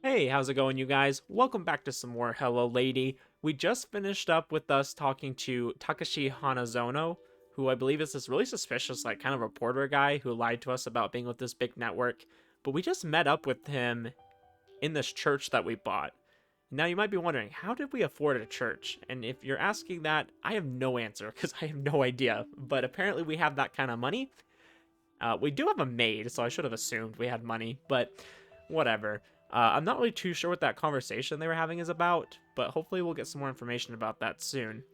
Hey, how's it going, you guys? Welcome back to some more Hello Lady. We just finished up with us talking to Takashi Hanazono, who I believe is this really suspicious, like, kind of reporter guy who lied to us about being with this big network. But we just met up with him in this church that we bought. Now, you might be wondering, how did we afford a church? And if you're asking that, I have no answer, because I have no idea. But apparently, we have that kind of money. We do have a maid, so I should have assumed we had money, but whatever. I'm not really too sure what that conversation they were having is about, but hopefully we'll get some more information about that soon.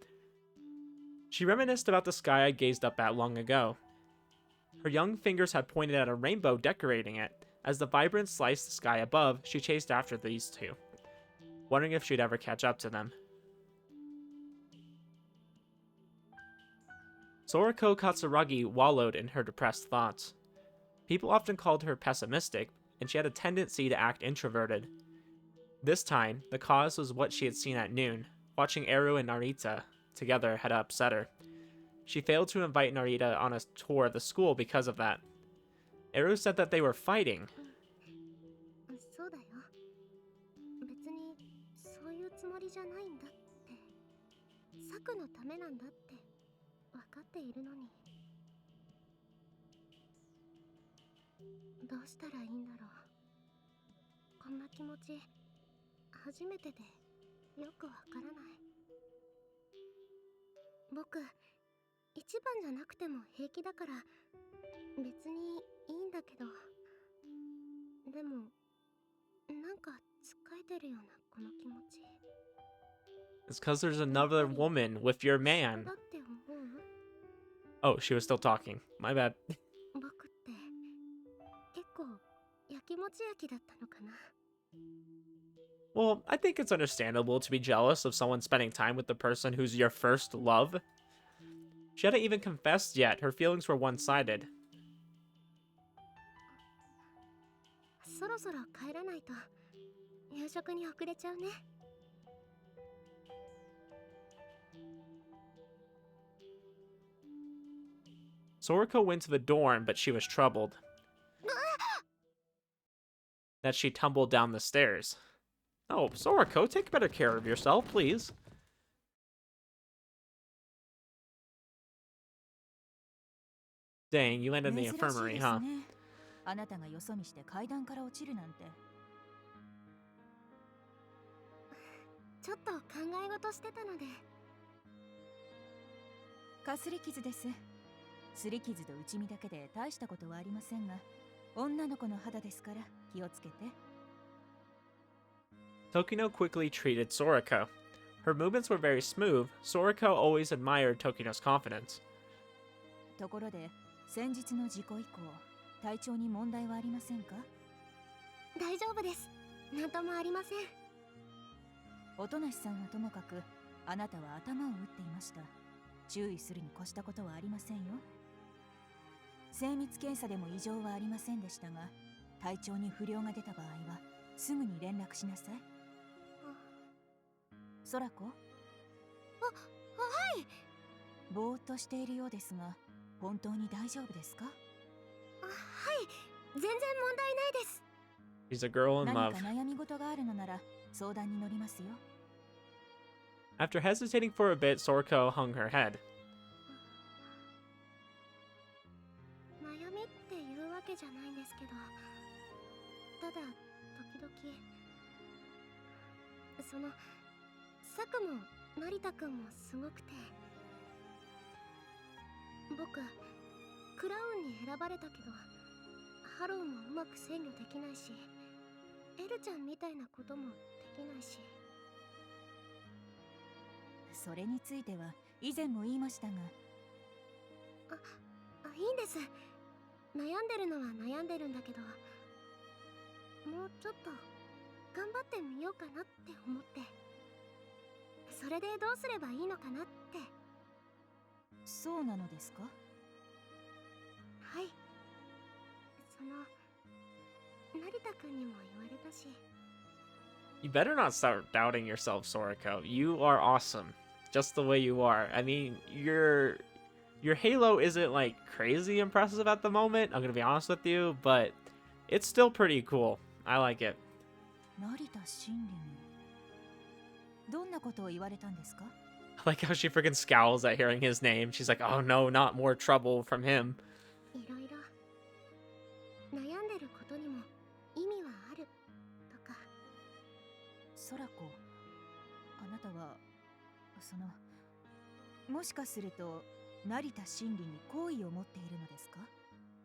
She reminisced about the sky I gazed up at long ago. Her young fingers had pointed at a rainbow decorating it. As the vibrance sliced the sky above, she chased after these two, wondering if she'd ever catch up to them. Soriko Katsuragi wallowed in her depressed thoughts. People often called her pessimistic, and she had a tendency to act introverted. This time, the cause was what she had seen at noon. Watching Eru and Narita together had upset her. She failed to invite Narita on a tour of the school because of that. Eru said that they were fighting. そうだよ。別にそういうつもりじゃないんだって。サクのためなんだって分かっているのに。どうしたらいいんだろう。こんな気持ち初めてでよくわからない。僕、一番じゃなくても平気だから別にいいんだけど。でもなんか疲れてるようなこの気持ち。It's because there's another woman with your man. だって思う。Oh, she was still talking. My bad. 僕って結構やきもち焼きだったのかな。 Well, I think it's understandable to be jealous of someone spending time with the person who's your first love. She hadn't even confessed yet. Her feelings were one-sided. そろそろ帰らないと夕食に遅れちゃうね。Soriko went to the dorm, but she was troubled. That she tumbled down the stairs. Oh, Soriko, take better care of yourself, please. Dang, you landed in the infirmary, huh? あなたがよそ見して階段から落ちるなんて。ちょっと考え事してたので。かすり傷です。すり傷と内身だけで大したことはありませんが、女の子の肌ですから気をつけて。Tokino quickly treated Soriko. Her movements were very smooth. Soriko always admired Tokino's confidence. ところで、先日の事故以降、体調に問題はありませんか？大丈夫です。なんともありません。おとなしさんはともかく、あなたは頭を打っていました。注意するに越したことはありませんよ。精密検査でも異常はありませんでしたが、体調に不良が出た場合はすぐに連絡しなさい。空子？はい。ぼーっとしているようですが、本当に大丈夫ですか？はい、全然問題ないです。 She's a girl in 何 love. か悩み事があるのなら相談に乗りますよ。After hesitating for a bit, Soriko hung her head. 悩みっていうわけじゃないんですけど、ただ時々そのサクも成田くんもすごくて、僕クラウンに選ばれたけどハローもうまく制御できないし、エルちゃんみたいなこともできないし。それについては以前も言いましたが。いいんです。悩んでるのは悩んでるんだけど、もうちょっと頑張ってみようかなって思って。それでどうすればいいのかなって。そうなのですか？はい。その成田くんにも言われたし。 You better not start doubting yourself, Soriko. You are awesome. Just the way you are. I mean, your Halo isn't like crazy impressive at the moment, I'm gonna be honest with you, but it's still pretty cool. I like it. 成田真理にどんなことを言われたんですか？ I like how she freaking scowls at hearing his name. She's like, oh no, not more trouble from him. いろいろ悩んでることにも意味はあるとか。空子、あなたはそのもしかすると成田真理に好意を持っているのですか？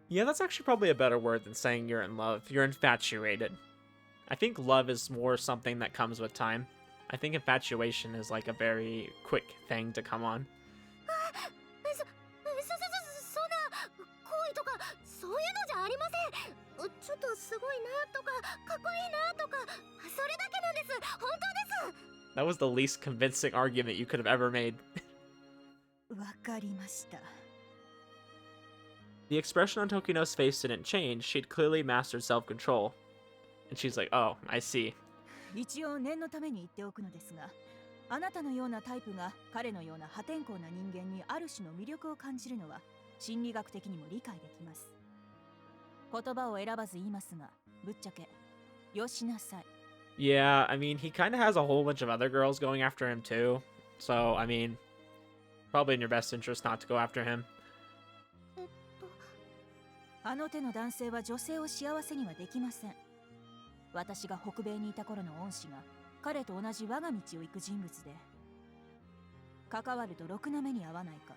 Yeah, that's actually probably a better word than saying you're in love. You're infatuated. I think love is more something that comes with time. I think infatuation is like a very quick thing to come on. そんな恋とかそういうのじゃありません。ちょっとすごいなとかかっこいいなとかそれだけなんです。本当です。 That was the least convincing argument you could have ever made. わかりました。 The expression on Tokino's face didn't change. She'd clearly mastered self-control. And she's like, oh, I see. 一応念のために言っておくのですが、あなたのようなタイプが彼のような破天荒な人間にある種の魅力を感じるのは心理学的にも理解できます。言葉を選ばず言いますが、ぶっちゃけよしなさい。 Yeah, I mean, he kind of has a whole bunch of other girls going after him too. So, I mean, probably in your best interest not to go after him. あの手の男性は女性を幸せにはできません。私が北米にいた頃の恩師が彼と同じ我が道を行く人物で、関わるとろくな目に遭わないか、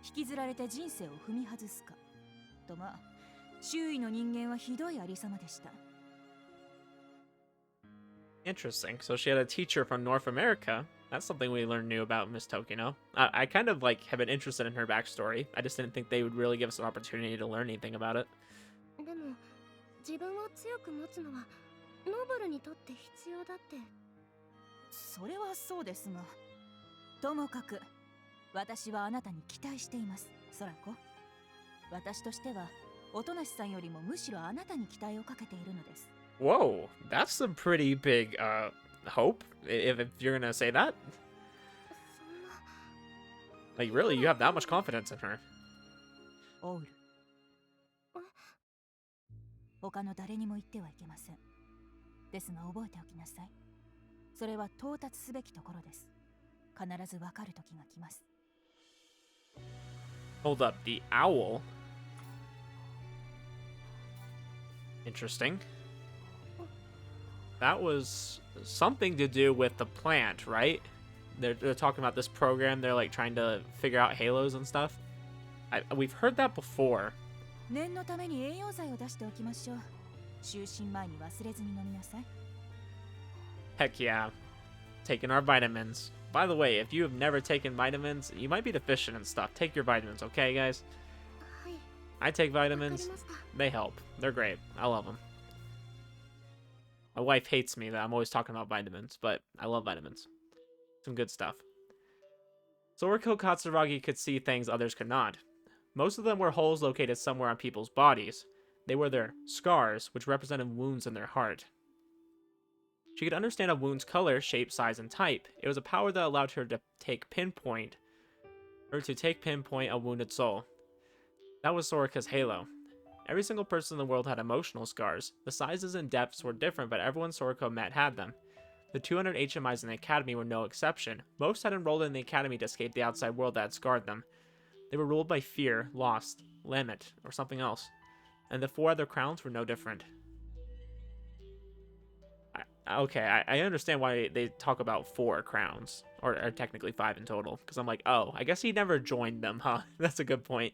引きずられて人生を踏み外すかと、まあ周囲の人間はひどいありさまでした。 Interesting. So she had a teacher from North America. That's something we learned new about Miss Tokino. I kind of like have been interested in her backstory. I just didn't think they would really give us an opportunity to learn anything about it. でも自分を強く持つのはノーブルにとって必要だって。それはそうですが、ともかく私はあなたに期待しています、空子。私としては音無さんよりもむしろあなたに期待をかけているのです。 Whoa, that's some pretty big hope, if you're gonna say that. そんな Like, really, you have that much confidence in her. オウル、他の誰にも言ってはいけません。ですが覚えておきなさい。それは到達すべきところです。必ずわかる時が来ます。 Hold up, the owl. Interesting. That was something to do with the plant, right? They're talking about this program. They're like trying to figure out halos and stuff. We've heard that before. 念のために栄養剤を出しておきましょう。就寝前に忘れずに飲みなさい。 Heck yeah. Taking our vitamins. By the way, if you have never taken vitamins, you might be deficient in stuff. Take your vitamins, okay, guys? はい、 I take わかり vitamins. ました。 They help. They're great. I love them. My wife hates me that I'm always talking about vitamins, but I love vitamins. Some good stuff. Soriko Katsuragi could see things others could not. Most of them were holes located somewhere on people's bodies. They were their scars, which represented wounds in their heart. She could understand a wound's color, shape, size, and type. It was a power that allowed her to take pinpoint a wounded soul. That was Sorika's halo. Every single person in the world had emotional scars. The sizes and depths were different, but everyone Soriko met had them. The 200 HMIs in the academy were no exception. Most had enrolled in the academy to escape the outside world that had scarred them. They were ruled by fear, lost, lament, or something else. And the 4 other crowns were no different. Okay, I understand why they talk about 4 crowns, or technically 5 in total, because I'm like, oh, I guess he never joined them, huh? That's a good point.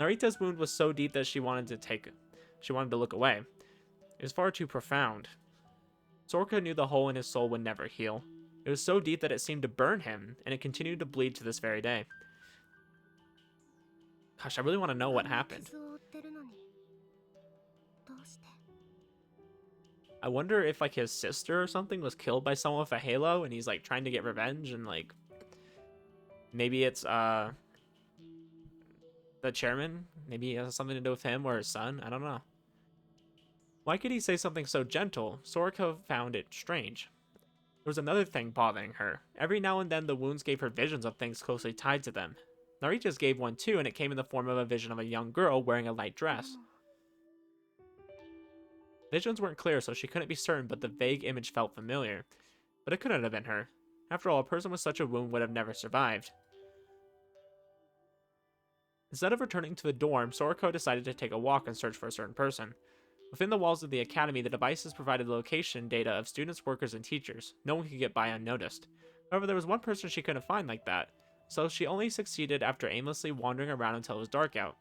Narita's wound was so deep that she wanted to look away. It was far too profound. Sorka knew the hole in his soul would never heal. It was so deep that it seemed to burn him, and it continued to bleed to this very day. Gosh, I really want to know what happened. 傷を負ってるのにどうして。 I wonder if like his sister or something was killed by someone with a halo and he's like trying to get revenge, and like maybe it's the chairman, maybe it has something to do with him or his son. I don't know. Why could he say something so gentle? Soriko found it strange. There was another thing bothering her. Every now and then the wounds gave her visions of things closely tied to them. Narita's gave one too, and it came in the form of a vision of a young girl wearing a light dress. Visions weren't clear, so she couldn't be certain, but the vague image felt familiar. But it couldn't have been her. After all, a person with such a wound would have never survived. Instead of returning to the dorm, Soriko decided to take a walk and search for a certain person. Within the walls of the academy, the devices provided location data of students, workers, and teachers. No one could get by unnoticed. However, there was one person she couldn't find like that, so she only succeeded after aimlessly wandering around until it was dark out.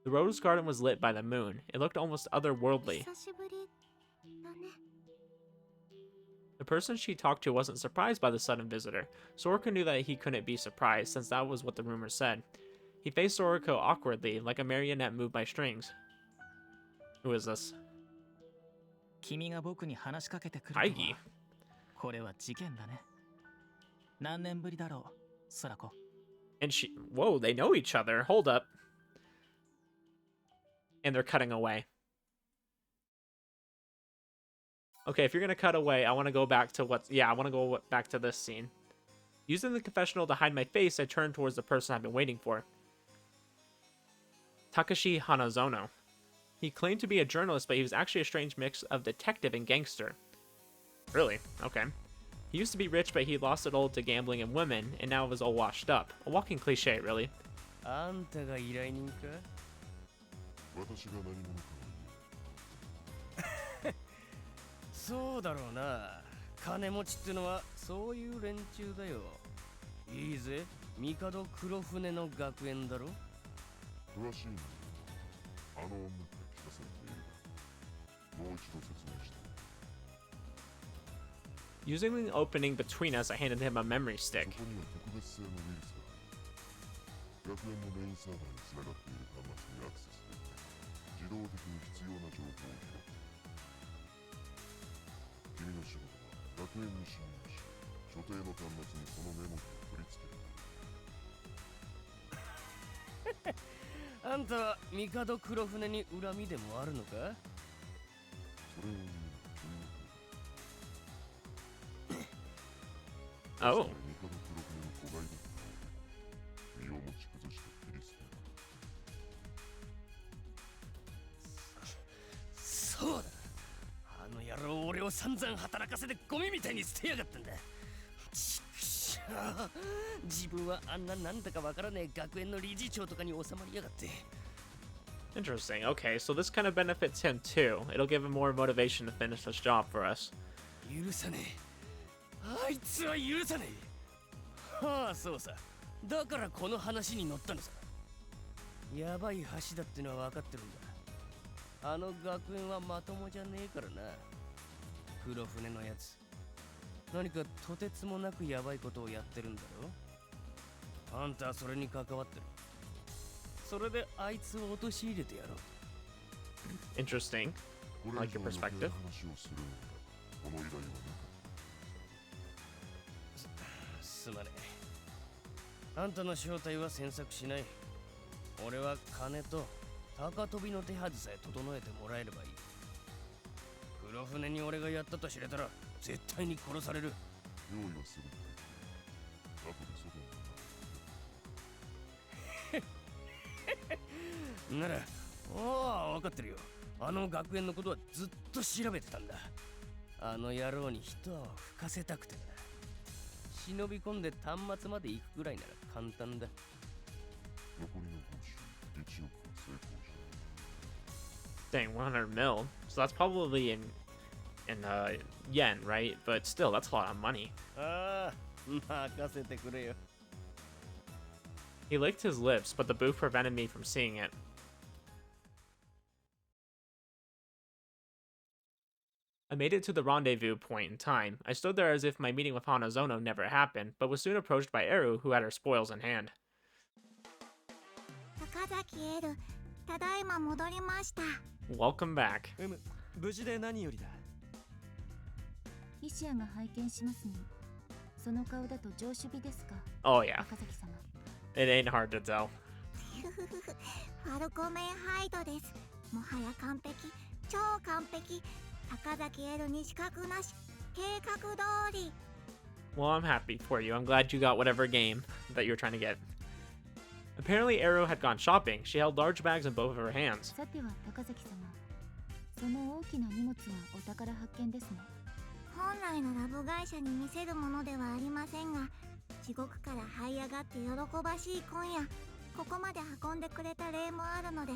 The rose garden was lit by the moon. It looked almost otherworldly. 久しぶりだね。 The person she talked to wasn't surprised by the sudden visitor. Soriko knew that he couldn't be surprised, since that was what the rumors said. He faced Soriko awkwardly, like a marionette moved by strings. Who is this? 君が僕に話しかけてくるとは。 Aigi. これは事件だね。何年ぶりだろう、空子。 And she... Whoa, they know each other. Hold up. And they're cutting away. Okay, if you're gonna cut away, I want to go back to what... Yeah, I want to go back to this scene. Using the confessional to hide my face, I turned towards the person I've been waiting for. Takashi Hanazono. He claimed to be a journalist, but he was actually a strange mix of detective and gangster. Really? Okay. He used to be rich, but he lost it all to gambling and women, and now was all washed up. A walking cliche, really. あんたが依頼人か私が何者かそうだろうな金持ちってのはそういう連中だよいいぜ帝黒船の学園だろ詳しいのあの女って聞かされているもう一度説明して Using the opening between us, I handed him a memory そ stick. こには特別性のウイルスが学園のメインサーバーにつながっている端末にアクセスでき自動的に必要な情報を拾う君の仕事は学園に侵入し所定の端末にそのメモリを取り付けるあんたは帝黒船に恨みでもあるのかそれを言う君の Oh. 帝黒船の子飼いだった身を持ち崩して切り捨てるそうだあの野郎俺を散々働かせてゴミみたいに捨てやがったんだちくしょう自分はあんななんだかわからねえ学園の理事長とかに収まりやがって Interesting. Okay, so this kind of benefits him too. It'll give him more motivation to finish this job for us. 許さねえあいつは許さねえはあそうさだからこの話に乗ったのさやばい橋だってのは分かってるんだあの学園はまともじゃねえからな黒船のやつ何かとてつもなくやばいことをやってるんだろあんたはそれに関わってるそれであいつを陥れてやろう Interesting. こ I れ like 以 your 上余計 perspective. な話をするのだこの依頼はなかったすまねえあんたの正体は詮索しない俺は金と高飛びの手はずさえ整えてもらえればいい黒船に俺がやったと知れたら絶対に殺される用意はするんだ後で外にならああ分かってるよあの学園のことはずっと調べてたんだあの野郎に一泡吹かせたくてな忍び込んで端末まで行くぐらいなら簡単だ残りの報酬1億は成功した Dang, 100 mil. So that's probably in yen, right? But still, that's a lot of money. ああ任せてくれよ He licked his lips, but the booth prevented me from seeing it. I made it to the rendezvous point in time. I stood there as if my meeting with Hanazono never happened, but was soon approached by Eru, who had her spoils in hand. 高崎エル、ただいま戻りました。 Welcome back. 無事で何よりだ。イシアが拝見しますね。その顔だと上守備ですか。 Oh yeah, 赤崎様。 it ain't hard to tell. ファルコメンハイドです。もはや完璧、超完璧。高崎エルに資格なし、計画通り。 Well, I'm happy for you. I'm glad you got whatever game that you're trying to get. Apparently, Arrow had gone shopping. She held large bags in both of her hands. さては高崎様、その大きな荷物はお宝発見ですね。本来のラブ会社に見せるものではありませんが、地獄から這い上がって喜ばしい今夜、ここまで運んでくれた礼もあるので、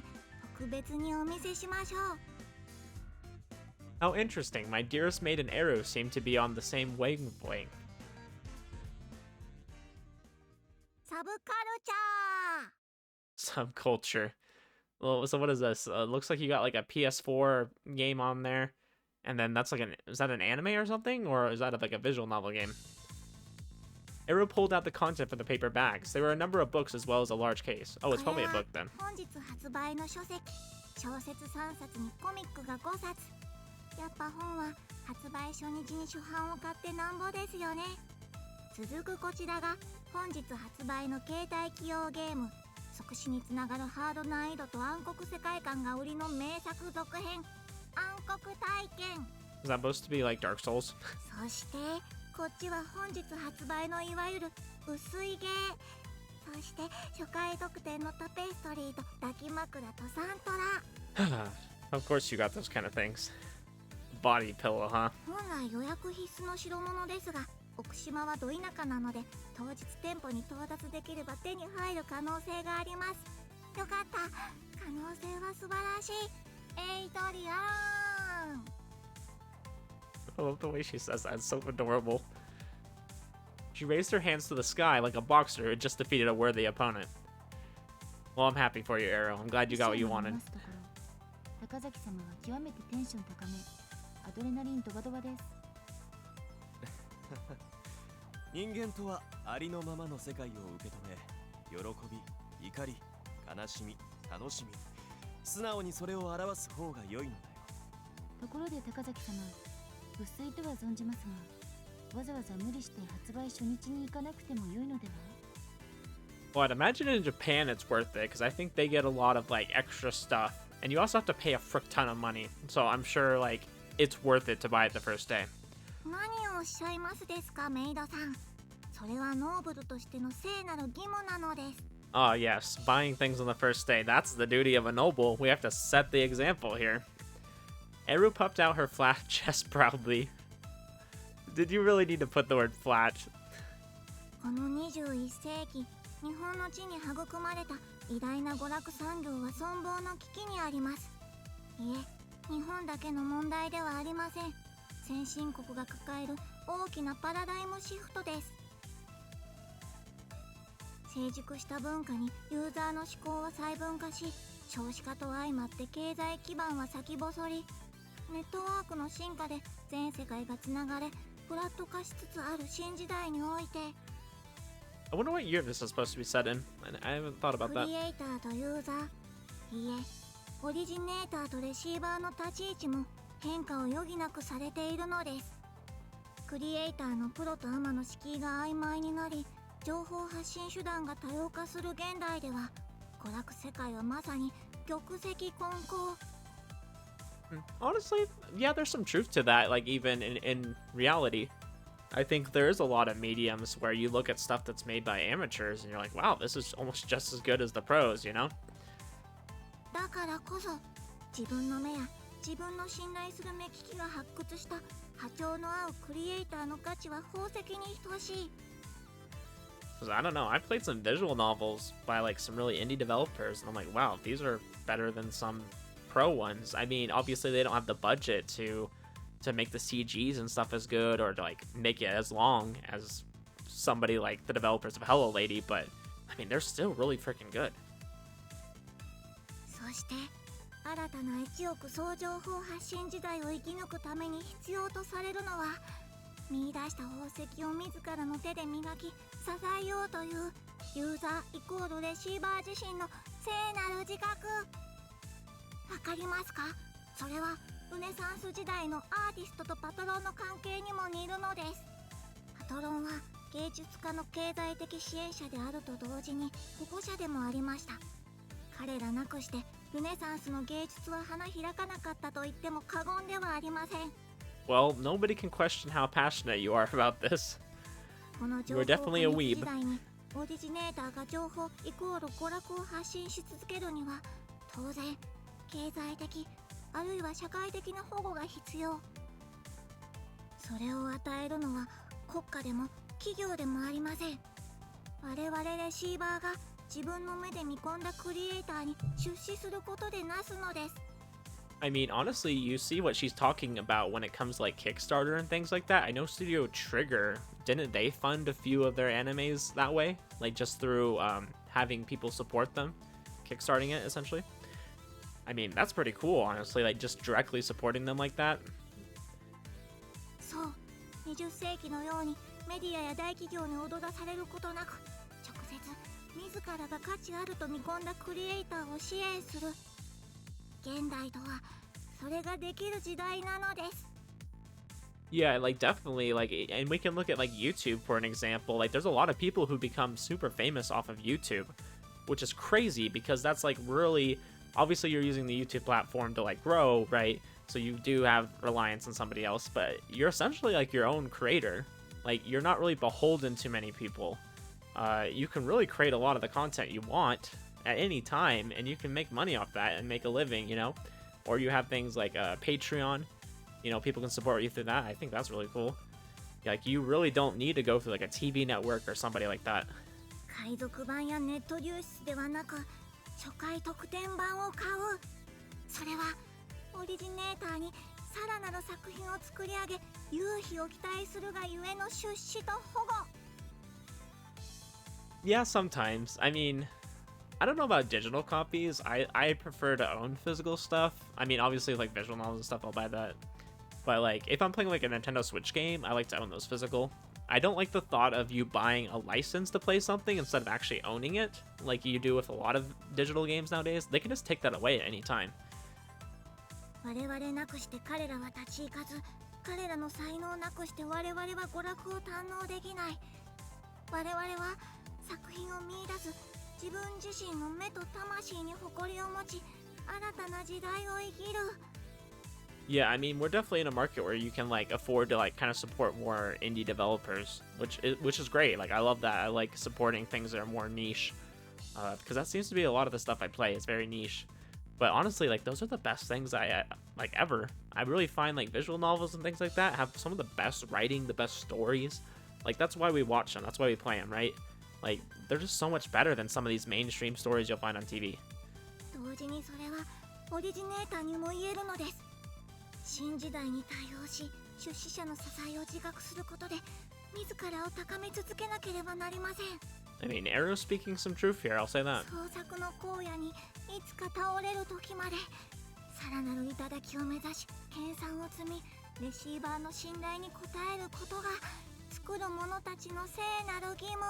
特別にお見せしましょう。How interesting. My dearest maid and Arrow seem to be on the same wavelength. サブカルチャー。 Subculture. Well, so what is this? Looks like you got like a PS4 game on there. And then that's like is that an anime or something? Or is that like a visual novel game? Arrow pulled out the content from the paper bags. There were a number of books as well as a large case. Oh, it's probably a book then. 本日発売の書籍、小説3冊にコミックが5冊。やっぱ本は発売初日に初版を買ってなんぼですよね。続くこちらが本日発売の携帯機用ゲーム、即死につながるハード難易度と暗黒世界観が売りの名作続編、暗黒体験。 Is that supposed to be like Dark Souls? そしてこっちは本日発売のいわゆる薄いゲー、そして初回特典のタペストリーと抱き枕とサントラ。Of course you got those kind of things. Body pillow, huh? 本来予約必須の代物ですが、奥島はど田舎なので当日店舗に到達できれば手に入る可能性があります。よかった、可能性は素晴らしい。エイトリアン。 I love the way she says that. It's so adorable. She raised her hands to the sky like a boxer who had just defeated a worthy opponent. Well, I'm happy for you, Arrow. I'm glad you got what you wanted. 高崎様は極めてテンション高め、アドレナリンドバドバです。人間とはありのままの世界を受け止め、喜び、怒り、悲しみ、楽しみ、素直にそれを表す方が良いのだよ。ところで高崎様、薄いとは存じますが、わざわざ無理して発売初日に行かなくても良いのでは？ Well, I'd imagine in Japan it's worth it because I think they get a lot of like extra stuff, and you also have to pay a frick ton of money. So I'm sure like it's worth it to buy it the first day. 何をおっしゃいますですか、メイドさん。それはノーブルとしての聖なる義務なのです。 Oh yes, buying things on the first day. That's the duty of a noble. We have to set the example here. Eru puffed out her flat chest proudly. Did you really need to put the word flat? この21世紀、日本の地に育まれた偉大な娯楽産業は存亡の危機にあります。いえ、日本だけの問題ではありません。先進国が抱える大きなパラダイムシフトです。成熟した文化にユーザーの思考は細分化し、少子化と相まって経済基盤は先細り、ネットワークの進化で全世界がつながれ、フラット化しつつある新時代において、 I wonder what year this is supposed to be set in. I haven't thought about ク that. リエイターとユーザー、いいえ、オリジネーターとレシーバーの立ち位置も変化を余儀なくされているのです。クリエイターのプロとアマの敷居が曖昧になり、情報発信手段が多様化する現代では、娯楽世界はまさに玉石混交。 Honestly, yeah, there's some truth to that, like even in reality. I think there is a lot of mediums where you look at stuff that's made by amateurs and you're like, wow, this is almost just as good as the pros, you know? だからこそ、自分の目や自分の信頼する目利きが発掘した波長の合うクリエイターの価値は宝石に等しい。 'Cause I don't know, I played some visual novels by like some really indie developers, and I'm like, wow, these are better than some pro ones. I mean, obviously they don't have the budget to make the CGs and stuff as good or to like make it as long as somebody like the developers of Hello Lady, but I mean, they're still really freaking good. そして新たな1億総情報発信時代を生き抜くために必要とされるのは、見出した宝石を自らの手で磨き支えようというユーザーイコールレシーバー自身の聖なる自覚。わかりますか？それはルネサンス時代のアーティストとパトロンの関係にも似るのです。パトロンは芸術家の経済的支援者であると同時に保護者でもありました。彼らなくしてルネサンスの芸術は花開かなかったと言っても過言ではありません。 Well, nobody can question how passionate you are about this. この情 You 報 are 過 definitely a 密 weeb. 時代にオリジネーターが情報イコール娯楽を発信し続けるには当然経済的あるいは社会的な保護が必要。それを与えるのは国家でも企業でもありません。我々レシーバーが自分の目で見込んだクリエイターに出資することでなすのです。I mean, honestly, you see what she's talking about when it comes to like Kickstarter and things like that. I know Studio Trigger, didn't they fund a few of their animes that way? Like just through having people support them, kickstarting it essentially. I mean, that's pretty cool, honestly, like just directly supporting them like that. そう、20世紀のようにメディアや大企業に踊らされることなく、直接自らが価値あると見込んだクリエイターを支援する。現代とはそれができる時代なのです。Yeah, like definitely, like, and we can look at like YouTube for an example. Like, there's a lot of people who become super famous off of YouTube, which is crazy because that's like really, obviously you're using the YouTube platform to like grow, right? So you do have reliance on somebody else, but you're essentially like your own creator. Like, you're not really beholden to many people. You can really create a lot of the content you want at any time, and you can make money off that and make a living, you know? Or you have things like Patreon, you know, people can support you through that. I think that's really cool. Like, you really don't need to go through like a TV network or somebody like that. 海賊版やネット流出ではなく初回特典版を買う。それはオリジネーターにさらなる作品を作り上げ有費を期待するがゆえの出資と保護。 Yeah, sometimes. I mean, I don't know about digital copies. I prefer to own physical stuff. I mean, obviously, like visual novels and stuff, I'll buy that. But like, if I'm playing like a Nintendo Switch game, I like to own those physical. I don't like the thought of you buying a license to play something instead of actually owning it, like you do with a lot of digital games nowadays. They can just take that away at any time. 我々なくして彼らは立ち行かず、彼らの才能なくして我々は娯楽を堪能できない。我々は作品を見出す自分自身の目と魂に誇りを持ち、新たな時代を生きる。 Yeah, I mean, we're definitely in a market where you can like afford to like kind of support more indie developers, which is great. Like, I love that. I like supporting things that are more niche, because that seems to be a lot of the stuff I play. It's very niche. But honestly, like, those are the best things I like ever. I really find like visual novels and things like that have some of the best writing, the best stories. Like, that's why we watch them. That's why we play them, right? Like, they're just so much better than some of these mainstream stories you'll find on TV. 同時にそれはオリジネーターにも言えるのです。新時代に対応し、出資者の支えを自覚することで自らを高め続けなければなりません。 I mean, Arrow's speaking some truth here, I'll say that. 創作の荒野にいつか倒れる時までさらなる頂を目指し研鑽を積み、レシーバーの信頼に応えることが作る者たちの聖なる義務。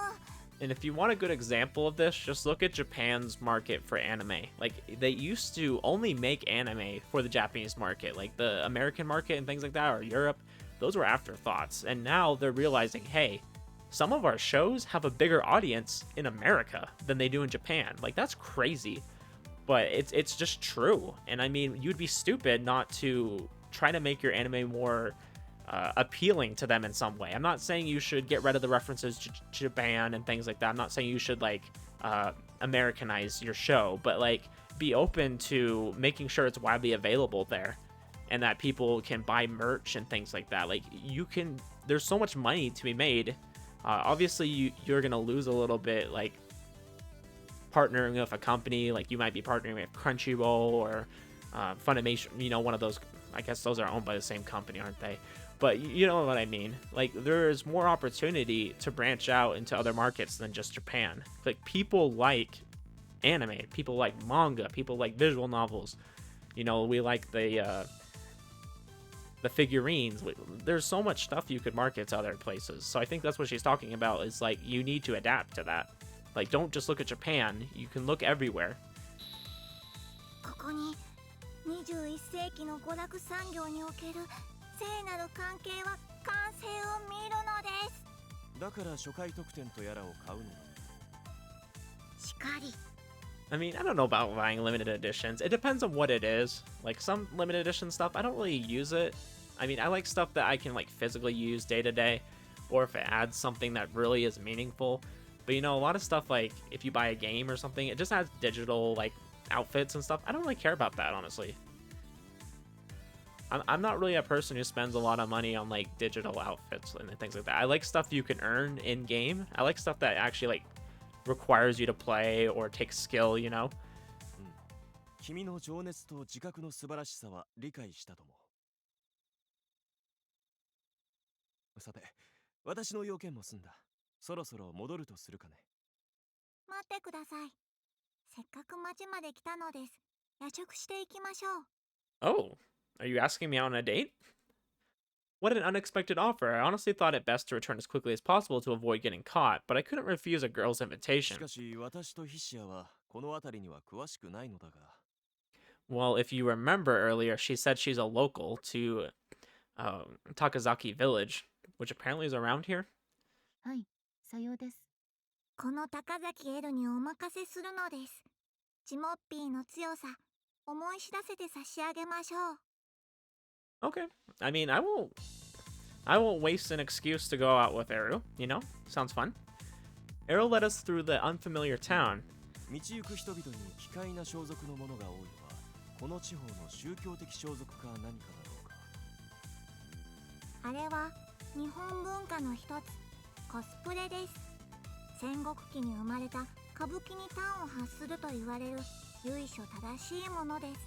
And if you want a good example of this, just look at Japan's market for anime. Like, they used to only make anime for the Japanese market. Like, the American market and things like that, or Europe, those were afterthoughts. And now they're realizing, hey, some of our shows have a bigger audience in America than they do in Japan. Like, that's crazy. But it's just true. And I mean, you'd be stupid not to try to make your anime more appealing to them in some way. I'm not saying you should get rid of the references to Japan and things like that. I'm not saying you should like Americanize your show, but like be open to making sure it's widely available there and that people can buy merch and things like that. Like, you can, there's so much money to be made. Obviously you're gonna lose a little bit, like partnering with a company. Like, you might be partnering with Crunchyroll or Funimation, you know, one of those. I guess those are owned by the same company, aren't they? But you know what I mean. Like, there's more opportunity to branch out into other markets than just Japan. Like, people like anime, people like manga, people like visual novels. You know, we like the figurines. There's so much stuff you could market to other places. So I think that's what she's talking about, is like, you need to adapt to that. Like, don't just look at Japan. You can look everywhere. ここに21世紀の娯楽産業における聖なる関係は完成を見るのです。だから初回特典とやらを買うのだ。しかり。 I mean, I don't know about buying limited editions. It depends on what it is. Like, some limited edition stuff, I don't really use it. I mean, I like stuff that I can like physically use day to day, or if it adds something that really is meaningful. But you know, a lot of stuff like if you buy a game or something, it just has digital like outfits and stuff. I don't really care about that, honestly. I'm not really a person who spends a lot of money on like digital outfits and things like that. I like stuff you can earn in game. I like stuff that actually like requires you to play or take skill, you know? 君の情熱と自覚の素晴らしさは理解したとも。さて、私の要件も済んだ。そろそろ戻るとするかね。待ってください。せっかく町まで来たのです。夜食していきましょう。Oh, are you asking me out on a date? What an unexpected offer. I honestly thought it best to return as quickly as possible to avoid getting caught, but I couldn't refuse a girl's し invitation. かし、私とヒシアはこの辺りには詳しくないのだが。Well, if you remember earlier, she said she's a local to Takazaki Village, which apparently is around here. はい、さようです。この高崎エルにお任せするのです。ジモッピーの強さ、思い知らせて差し上げましょう。Okay. I mean, I won't waste an excuse to go out with Eru, you know? Sounds fun. Eru led us through the unfamiliar town. 道行く人々に奇怪な装束のものが多いのは、この地方の宗教的装束か何かだろうか。あれは日本文化の一つ、コスプレです。戦国期に生まれた歌舞伎に端を発すると言われる由緒正しいものです。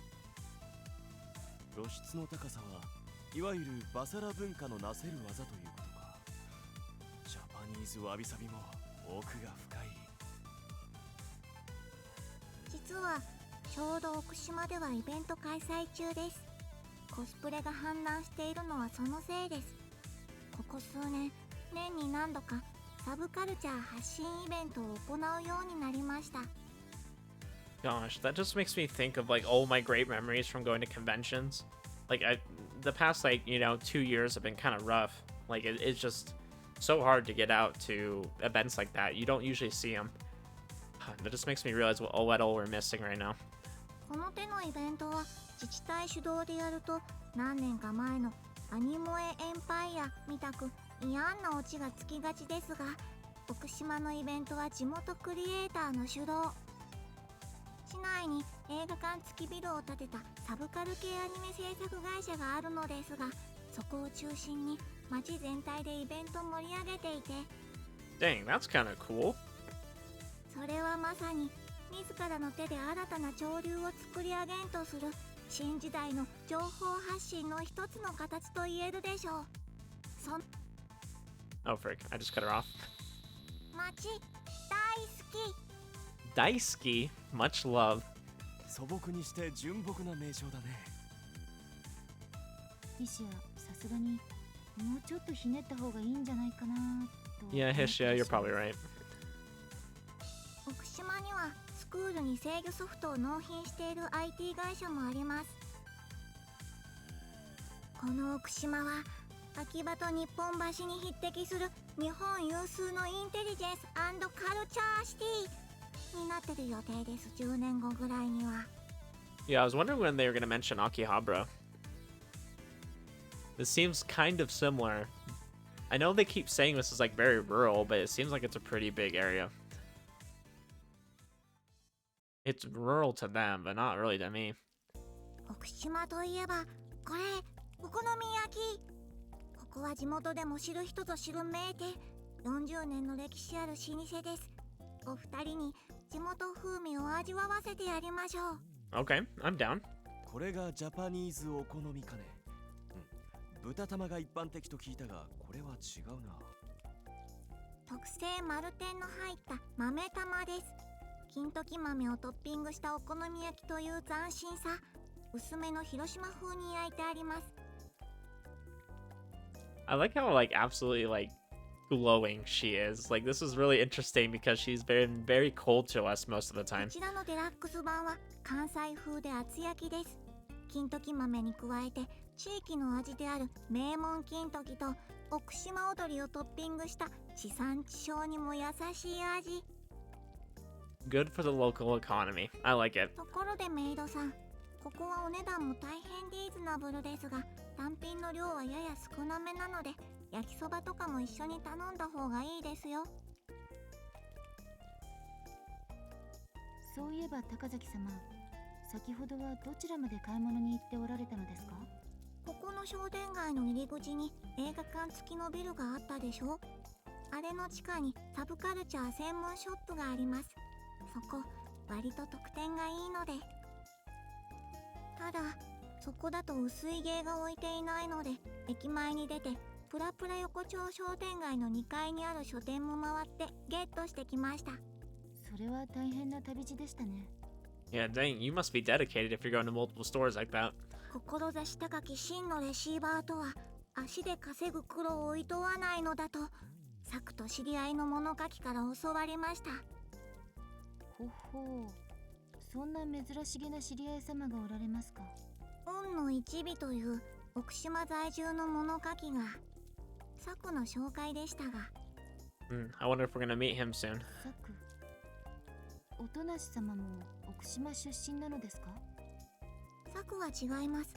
露出の高さはいわゆるバサラ文化のなせる技ということか。ジャパニーズわびさびも奥が深い。実はちょうど奥島ではイベント開催中です。コスプレが氾濫しているのはそのせいです。ここ数年、年に何度かサブカルチャー発信イベントを行うようになりました。Gosh, that just makes me think of like all my great memories from going to conventions. Like the past like, you know, 2 years have been kind of rough. Like it's just so hard to get out to events like that. You don't usually see them. That just makes me realize what all we're missing right now. この手のイベントは自治体主導でやると何年か前のアニモエエンパイアみたく嫌なオチがつきがちですが、奥島のイベントは地元クリエイターの主導。市内に映画館付きビルを建てたサブカル系アニメ制作会社があるのですが、そこを中心に街全体でイベントを盛り上げていて、 Dang, that's kind of cool. それはまさに自らの手で新たな潮流を作り上げんとする新時代の情報発信の一つの形と言えるでしょう。Oh, frick. I just cut her off. 街大好き。 Daisuke, much love. 素朴にして純朴な名称だね。ヒシア、さすがにもうちょっとひねった方がいいんじゃないかなと。Yeah, Hishia, you're probably right. 奥島にはスクールに制御ソフトを納品している IT 会社もあります。この奥島は秋葉と日本橋に匹敵する日本有数のインテリジェンス&カルチャーシティになってる予定です。10年後ぐらいには。 Yeah, I was wondering when they were going to mention Akihabara. This seems kind of similar. I know they keep saying this is like very rural, but it seems like it's a pretty big area. It's rural to them, but not really to me. 奥島といえばこれお好み焼き。ここは地元でも知る人ぞ知る名店。40年の歴史ある老舗です。お二人に地元風味を味わわせてやりましょう。 Okay, I'm down. これがジャパニーズお好みかね。豚玉が一般的と聞いたが、これは違うな。特製丸天の入った豆玉です。金時豆をトッピングしたお好み焼きという斬新さ。薄めの広島風に焼いてあります。 I like how like absolutely like glowing she is. Like this is really interesting because she's been very cold to us most of the こ time. ちらのデラックス版は関西風で厚焼きです。金時豆に加えて地域の味である名門金時と奥島踊りをトッピングした地産地消にも優しい味。 Good for the local economy. I like it. ところでメイドさん、ここはお値段も大変リーズナブルですが、単品の量はやや少なめなので焼きそばとかも一緒に頼んだ方がいいですよ。そういえば高崎様、先ほどはどちらまで買い物に行っておられたのですか？ここの商店街の入り口に映画館付きのビルがあったでしょ。あれの地下にサブカルチャー専門ショップがあります。そこ割と特典がいいので。ただそこだと薄い芸が置いていないので、駅前に出てプラプラ横丁商店街の2階にある書店も回ってゲットしてきました。それは大変な旅路でしたね。Yeah, dang, you must be dedicated if you're going to multiple stores like that. 志高き真のレシーバーとは、足で稼ぐ苦労をいとわないのだと、サクと知り合いの物書きから教わりました。ほほう、そんな珍しげな知り合い様がおられますか？運の一尾という奥島在住の物書きが、サクの紹介でしたが。I wonder if we're gonna meet him soon. サク、おとなし様も奥島出身なのですか？サクは違います。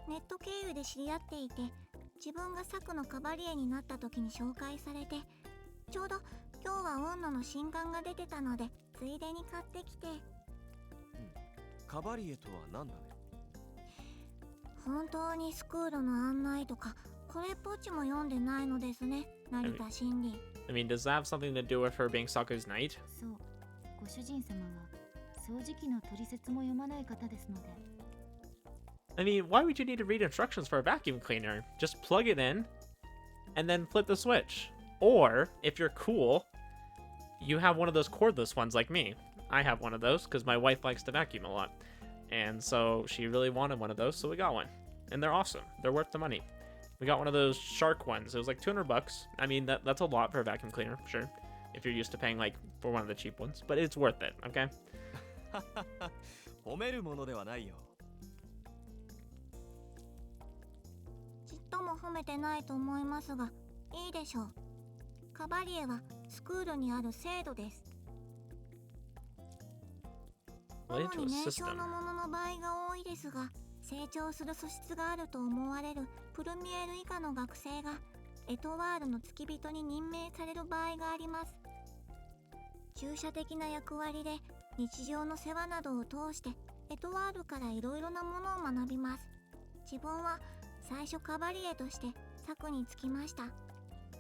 ネット経由で知り合っていて、自分がサクのカバリエになった時に紹介されて、ちょうど今日は運野の新刊が出てたので、ついでに買ってきて。カバリエとは何だね？本当にスクールの案内とかこれっぽっちも読んでないのですね、成田真理。I mean, does that have something to do with her being Saku's knight? そう、ご主人様は掃除機の取説も読まない方ですので。I mean, why would you need to read instructions for a vacuum cleaner? Just plug it in and then flip the switch. Or, if you're cool, you have one of those cordless ones like me. I have one of those because my wife likes to vacuum a lot. And so she really wanted one of those, so we got one. And they're awesome. They're worth the money. We got one of those shark ones. It was like $200. I mean, that's a lot for a vacuum cleaner, sure. If you're used to paying like for one of the cheap ones. But it's worth it, okay? 褒めるものではないよ。ちっとも褒めてないと思いますが、いいでしょう。カバリエはスクールにある制度です。主に年少のものの場合が多いですが、成長する素質があると思われるプルミエル以下の学生がエトワールの付き人に任命される場合があります。注射的な役割で日常の世話などを通してエトワールからいろいろなものを学びます。自分は最初カバリエとしてサクにつきました。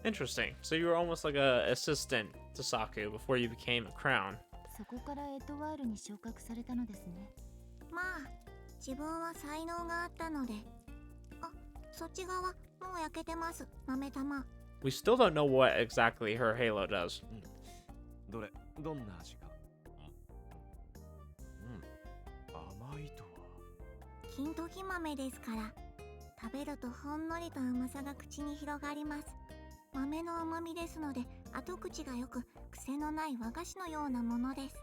Interesting. So you were almost like a assistant to Saku before you became a crown. そこからエトワールに昇格されたのですね。まあ、自分は才能があったので。あ、そっち側、もう焼けてます、豆玉。We still don't know what exactly her halo does. どれ、どんな味か。甘いとは。金時豆ですから、食べるとほんのりと甘さが口に広がります。豆の甘みですので、後口がよく、癖のない和菓子のようなものです。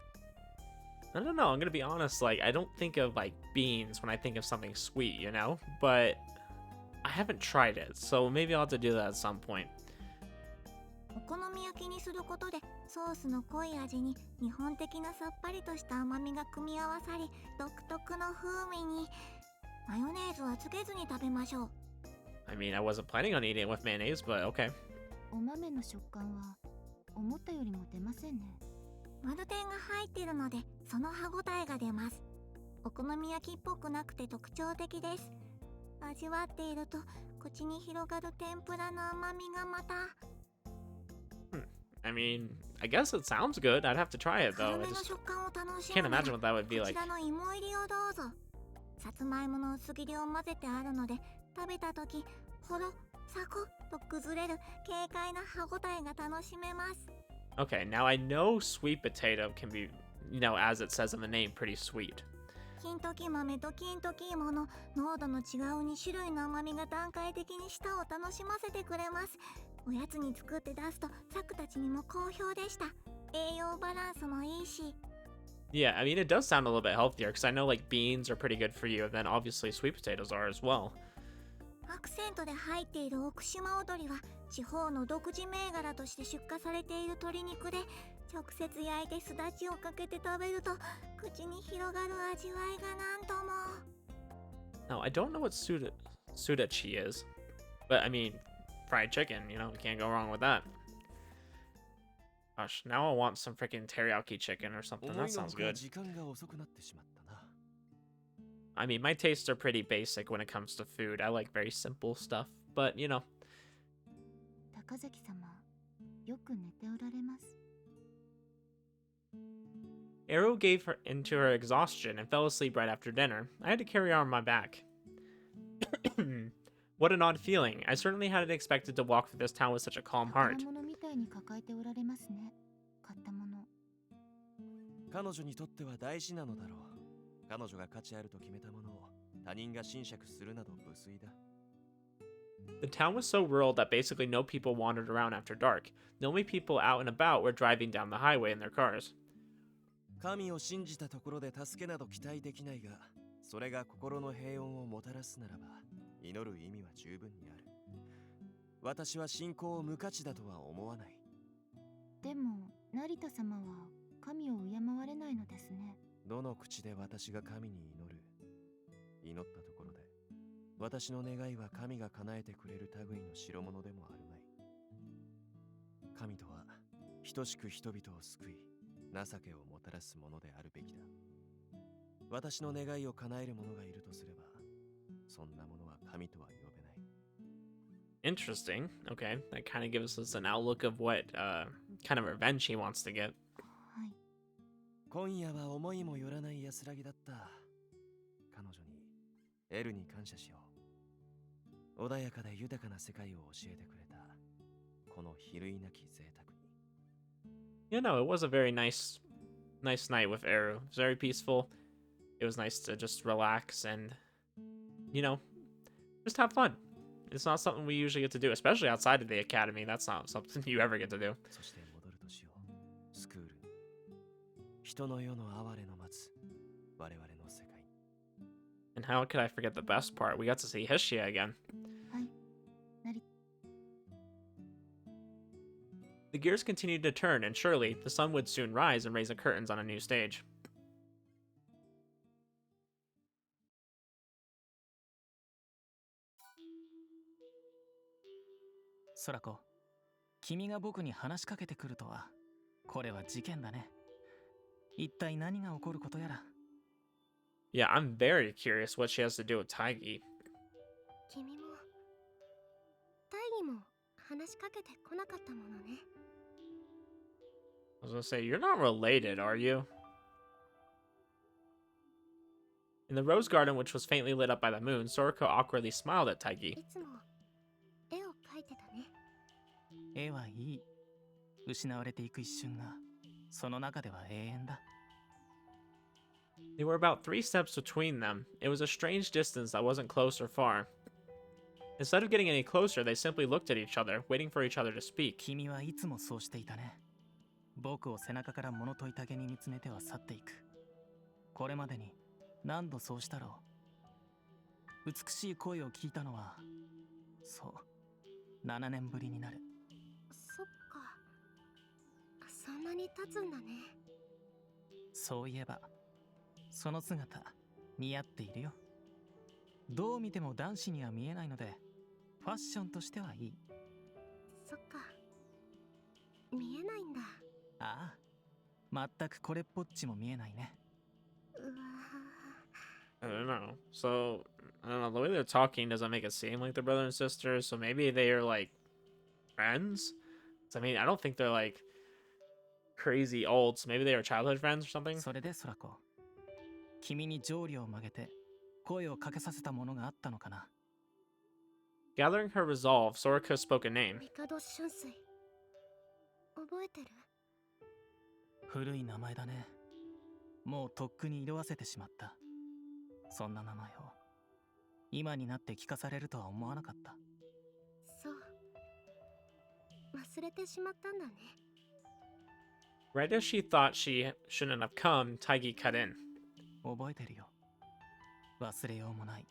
I don't know, I'm gonna be honest, like, I don't think of, like, beans when I think of something sweet, you know? But I haven't tried it, so maybe I'll have to do that at some point. お好み焼きにすることで、ソースの濃い味に日本的なさっぱりとした甘みが組み合わさり、独特の風味に。マヨネーズはつけずに食べましょう。I mean, I wasn't planning on eating it with mayonnaise, but okay. お豆の食感は思ったよりも出ませんね。マルテンが入っているので、その歯ごたえが出ます。お好み焼きっぽくなくて特徴的です。味わっていると、口に広がる天ぷらの甘みがまた。I mean, I guess it sounds good. I'd have to try it, 軽 though. め I の just 食感を楽し can't むなら、 imagine what that would be こ like. ちらの芋入りをどうぞ。さつまいもの薄切りを混ぜてあるので、食べたとき、ほろ、サクッと崩れる軽快な歯ごたえが楽しめます。Okay, now I know sweet potato can be, you know, as it says in the name, pretty sweet. 金時豆と金時芋の濃度の違う2種類の甘みが段階的に舌を楽しませてくれます。おやつに作って出すとサクたちにも好評でした。栄養バランスもいいし。Yeah, I mean, it does sound a little bit healthier, because I know, like, beans are pretty good for you, and then obviously sweet potatoes are as well. アクセントで入っている奥島踊りは地方の独自銘柄として出荷されている鶏肉で、直接焼いてすだちをかけて食べると口に広がる味わいがなんとも。 Now, I don't know what sudachi is, but I mean, fried chicken, you know, we can't go wrong with that. Gosh, now I want some freaking teriyaki chicken or something. 思 That いのほ sounds か good. 時間が遅くなってしまったな。 I mean, my tastes are pretty basic when it comes to food. I like very simple stuff, but you know. 高崎様、よく寝ておられます。 Arrow gave her into her exhaustion and fell asleep right after dinner. I had to carry her on my back. What an odd feeling. I certainly hadn't expected to walk through this town with such a calm heart. 宝物みたいに抱えておられますね。買ったもの。彼女にとっては大事なのだろう。彼女が価値あると決めたものを他人が侵釈するなど無粋だ。 The town was so rural that basically no people wandered around after dark. The only people out and about were driving down the highway in their cars. 神を信じたところで助けなど期待できないが、それが心の平穏をもたらすならば、祈る意味は十分にある。私は信仰を無価値だとは思わない。でも、成田様は神を敬われないのですね。どの口で私が神に祈る。祈ったところで、私の願いは神が叶えてくれる類の代物でもあるまい。神とは、等しく人々を救い、情けをもたらすものであるべきだ。私の願いを叶える者がいるとすれば、そんなものは神とは呼べない。 Interesting. Okay, that kind of gives us an outlook of what kind of revenge he wants to get. はい。今夜は思いもよらない安らぎだった。彼女に、エルに感謝しよう。穏やかで豊かな世界を教えてくれた。この比類なき贅沢に。You know, it was a very nice night with Eru. It was very peaceful. It was nice to just relax and, you know, just have fun. It's not something we usually get to do, especially outside of the academy. That's not something you ever get to do. そして戻るとしよう。スクールに。人の世の哀れの待つ我々の世界。 And how could I forget the best part? We got to see Hishia again. はい。成 The gears continued to turn, and surely the sun would soon rise and raise the curtains on a new stage. 空子、君が僕に話しかけてくるとは、これは事件だね。一体何が起こることやら。Yeah, I'm very curious what she has to do with Taigi. 君も大義も話しかけてこなかったものね。 I was gonna say, you're not related, are you? In the rose garden, which was faintly lit up by the moon, Soriko awkwardly smiled at Taigi. いつも絵を描いてたね。絵はいい。失われていく一瞬が、その中では永遠だ。They were about 3 steps between them. It was a strange distance that wasn't close or far. Instead of getting any closer, they simply looked at each other, waiting for each other to speak. 君はいつもそうしていたね。僕を背中から物問いたげに見つめては去っていく。これまでに何度そうしたろう。美しい声を聞いたのは、そう、7年ぶりになる。そっか。そんなに経つんだね。そういえば、その姿、似合っているよ。どう見ても男子には見えないので、ファッションとしてはいい。そっか。見えないんだ。ああ、全くこれっぽっちも見えないね。うわ I don't know. So, I don't know. The way they're talking doesn't make it seem like they're brother and sister. So maybe they are like friends. So, I mean, I don't think they're like crazy old. So maybe they were childhood friends or something. それで空子、君に条理を曲げて声をかけさせたものがあったのかな。Gathering her resolve, Soriko spoke a name. 帝春水。覚えてる？古い名前だね。もうとっくに色あせてしまった。そんな名前を今になって聞かされるとは思わなかった。そう。忘れてしまったんだね。Right as she thought she shouldn't have come, Taigi cut in. 覚えてるよ。忘れようもない。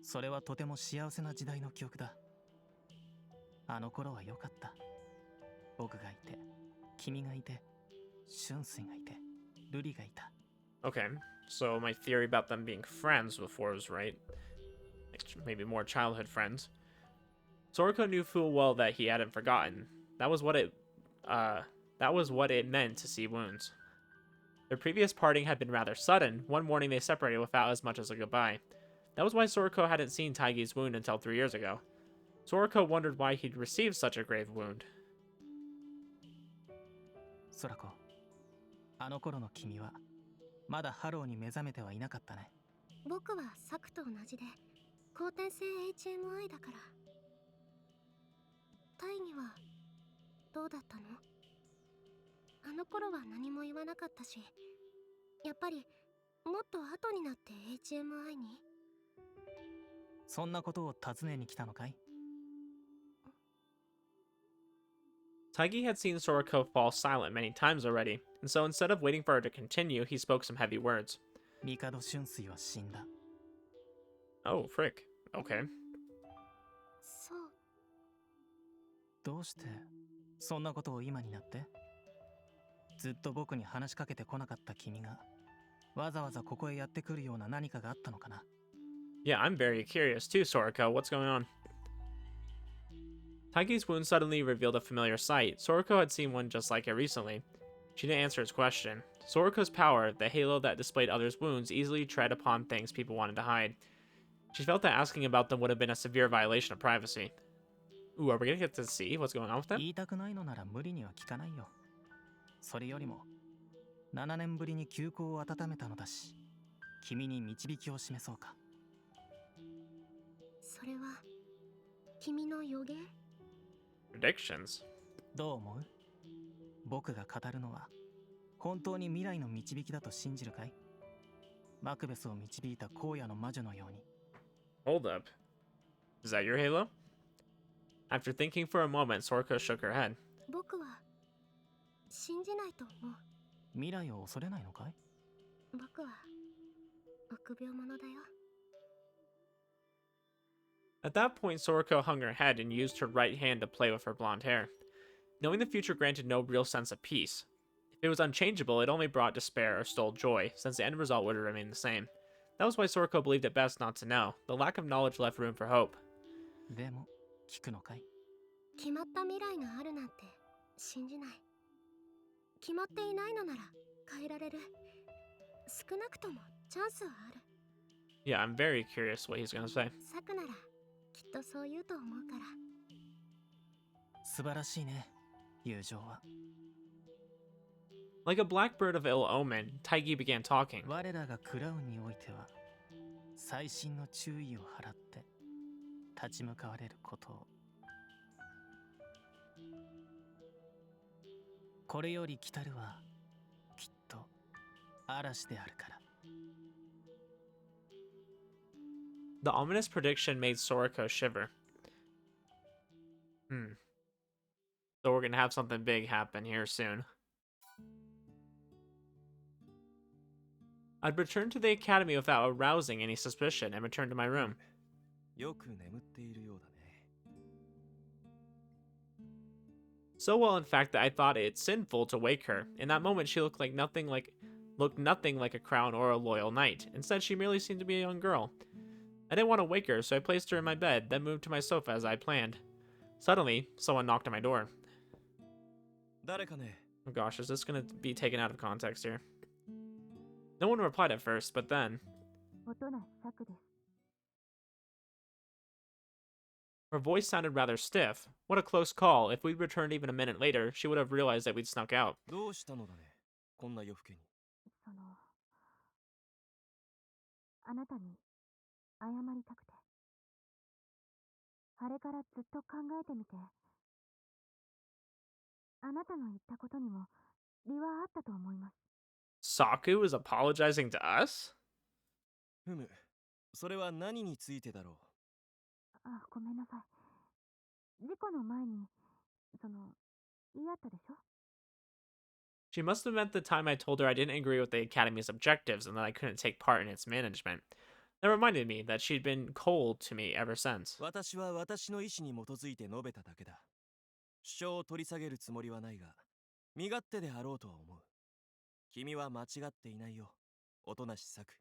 それはとても幸せな時代の記憶だ。あの頃は良かった。僕がいて、君がいて、春水がいて、瑠璃がいた。Okay, so my theory about them being friends before was right. Maybe more childhood friends. Soriko knew full well that he hadn't forgotten. That was what That was what it meant to see wounds. Their previous parting had been rather sudden. One morning they separated without as much as a goodbye. That was why Soriko hadn't seen Taigi's wound until 3 years ago. Soriko wondered why he'd received such a grave wound. ソラコ、あの頃の君はまだハローに目覚めてはいなかったね。僕はサクと同じで後天性 HMI だから。大義はどうだったの？あの頃は何も言わなかったし、やっぱりもっと後になって HMI に。そんなことを尋ねに来たのかい？ Taigi had seen Soriko fall silent many times already, and so instead of waiting for her to continue, he spoke some heavy words. 帝春水は死んだ。 Oh, frick. Okay. そう。どうしてそんなことを今になって？ずっと僕に話しかけてこなかった君がわざわざここへやってくるような何かがあったのかな？ Yeah, I'm very curious too, Soriko. What's going on? Taigi's wound suddenly revealed a familiar sight. Soriko had seen one just like it recently. She didn't answer his question. Soriko's power, the halo that displayed others' wounds, easily tread upon things people wanted to hide. She felt that asking about them would have been a severe violation of privacy. Ooh, are we gonna get to see what's going on with them? 言いたくないのなら無理には聞かないよ。それよりも7年ぶりに休校を温めたのだし、君に導きを示そうか。それは君の予言？ Predictions. どう思う？僕が語るのは本当に未来の導きだと信じるかい？マクベスを導いた荒野の魔女のように。 Hold up. Is that your halo? After thinking for a moment, Soriko shook her head. 僕は信じないと思う。未来を恐れないのかい？僕は臆病者だよ。 At that point, Soriko hung her head and used her right hand to play with her blonde hair. Knowing the future granted no real sense of peace. If it was unchangeable, it only brought despair or stole joy, since the end result would have remained the same. That was why Soriko believed it best not to know. The lack of knowledge left room for hope. でも聞くのかい？決まった未来があるなんて信じない。決まっていないのなら変えられる。少なくともチャンスはある。 Yeah, I'm very curious what he's gonna say. サクならきっとそう言うと思うから。素晴らしいね、友情は。 Like a blackbird of ill omen, Taigi began talking. 我らがクラウンにおいては細心の注意を払って立ち向かわれることを。これより来たるはきっと嵐であるから。 The ominous prediction made Soriko shiver. So we're gonna have something big happen here soon. I'd returned to the academy without arousing any suspicion and returned to my room. よく眠っているようだね。 So well, in fact, that I thought it sinful to wake her. In that moment, she looked nothing like a crown or a loyal knight. Instead, she merely seemed to be a young girl. I didn't want to wake her, so I placed her in my bed, then moved to my sofa as I planned. Suddenly, someone knocked on my door. 誰かね。 Oh gosh, is this gonna be taken out of context here? No one replied at first, but then... 音無サクです。 Her voice sounded rather stiff. What a close call. If we'd returned even a minute later, she would have realized that we'd snuck out. どうしたのだね。こんな夜更けに。あなたに謝りたくて。あれからずっと考えてみて。あなたの言ったことにも理はあったと思います。 Saku is apologizing to us? ふむ。それは何についてだろう。あ、ごめんなさい。事故の前に、言い合ったでしょ？ She must have meant the time I told her I didn't agree with the Academy's objectives and that I couldn't take part in its management. That reminded me that she'd been cold to me ever since. 私は私の意思に基づいて述べただけだ。主張を取り下げるつもりはないが、身勝手であろうとは思う。君は間違っていないよ。音無作。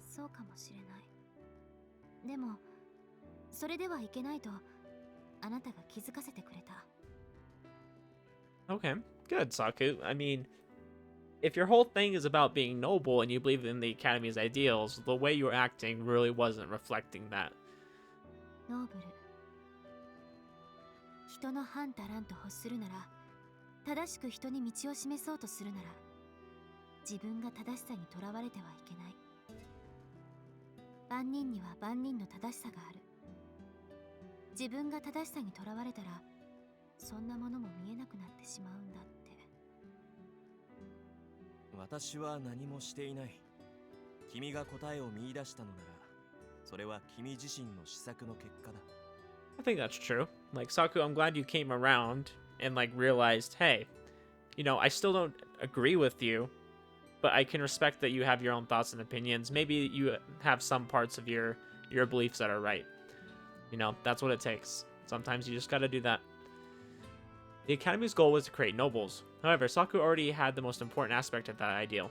そうかもしれない。でも、それではいけないとあなたが気づかせてくれた。 Okay, good, Saku. I mean, if your whole thing is about being noble and you believe in the Academy's ideals, the way you were acting really wasn't reflecting that. ノーブル、人の反たらんと欲するなら、正しく人に道を示そうとするなら、自分が正しさにとらわれてはいけない。万人には万人の正しさがある。自分が正しさにとらわれたら、そんなものも見えなくなってしまうんだって。私は何もしていない。君が答えを見出したのなら、それは君自身の施策の結果だ。I think that's true. Like, Saku, I'm glad you came around and, like, realized, hey, you know, I still don't agree with you, but I can respect that you have your own thoughts and opinions. Maybe you have some parts of your beliefs that are right. You know, that's what it takes. Sometimes you just gotta do that. The Academy's goal was to create nobles. However, Saku already had the most important aspect of that ideal.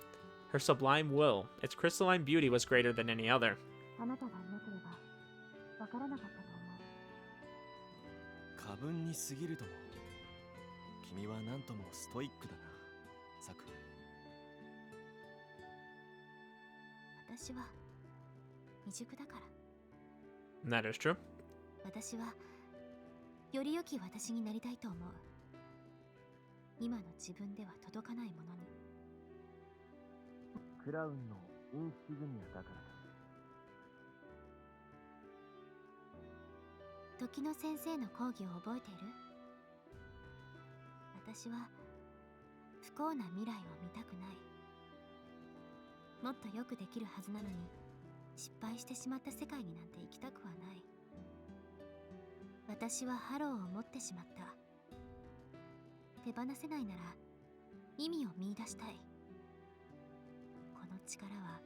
Her sublime will. Its crystalline beauty was greater than any other. あなたがいなければわからなかったと思う。過分に過ぎるとも。君は何ともストイックだな、サク。私は未熟だから。That is true. 私はより良き私になりたいと思う。今の自分では届かないものに。クラウンのインシグニアだからだ。時の先生の講義を覚えている？私は不幸な未来を見たくない。もっとよくできるはずなのに、失敗してしまった世界になんて行きたくはない。私はハローを持ってしまった。手放せないなら意味を見出したい。この力は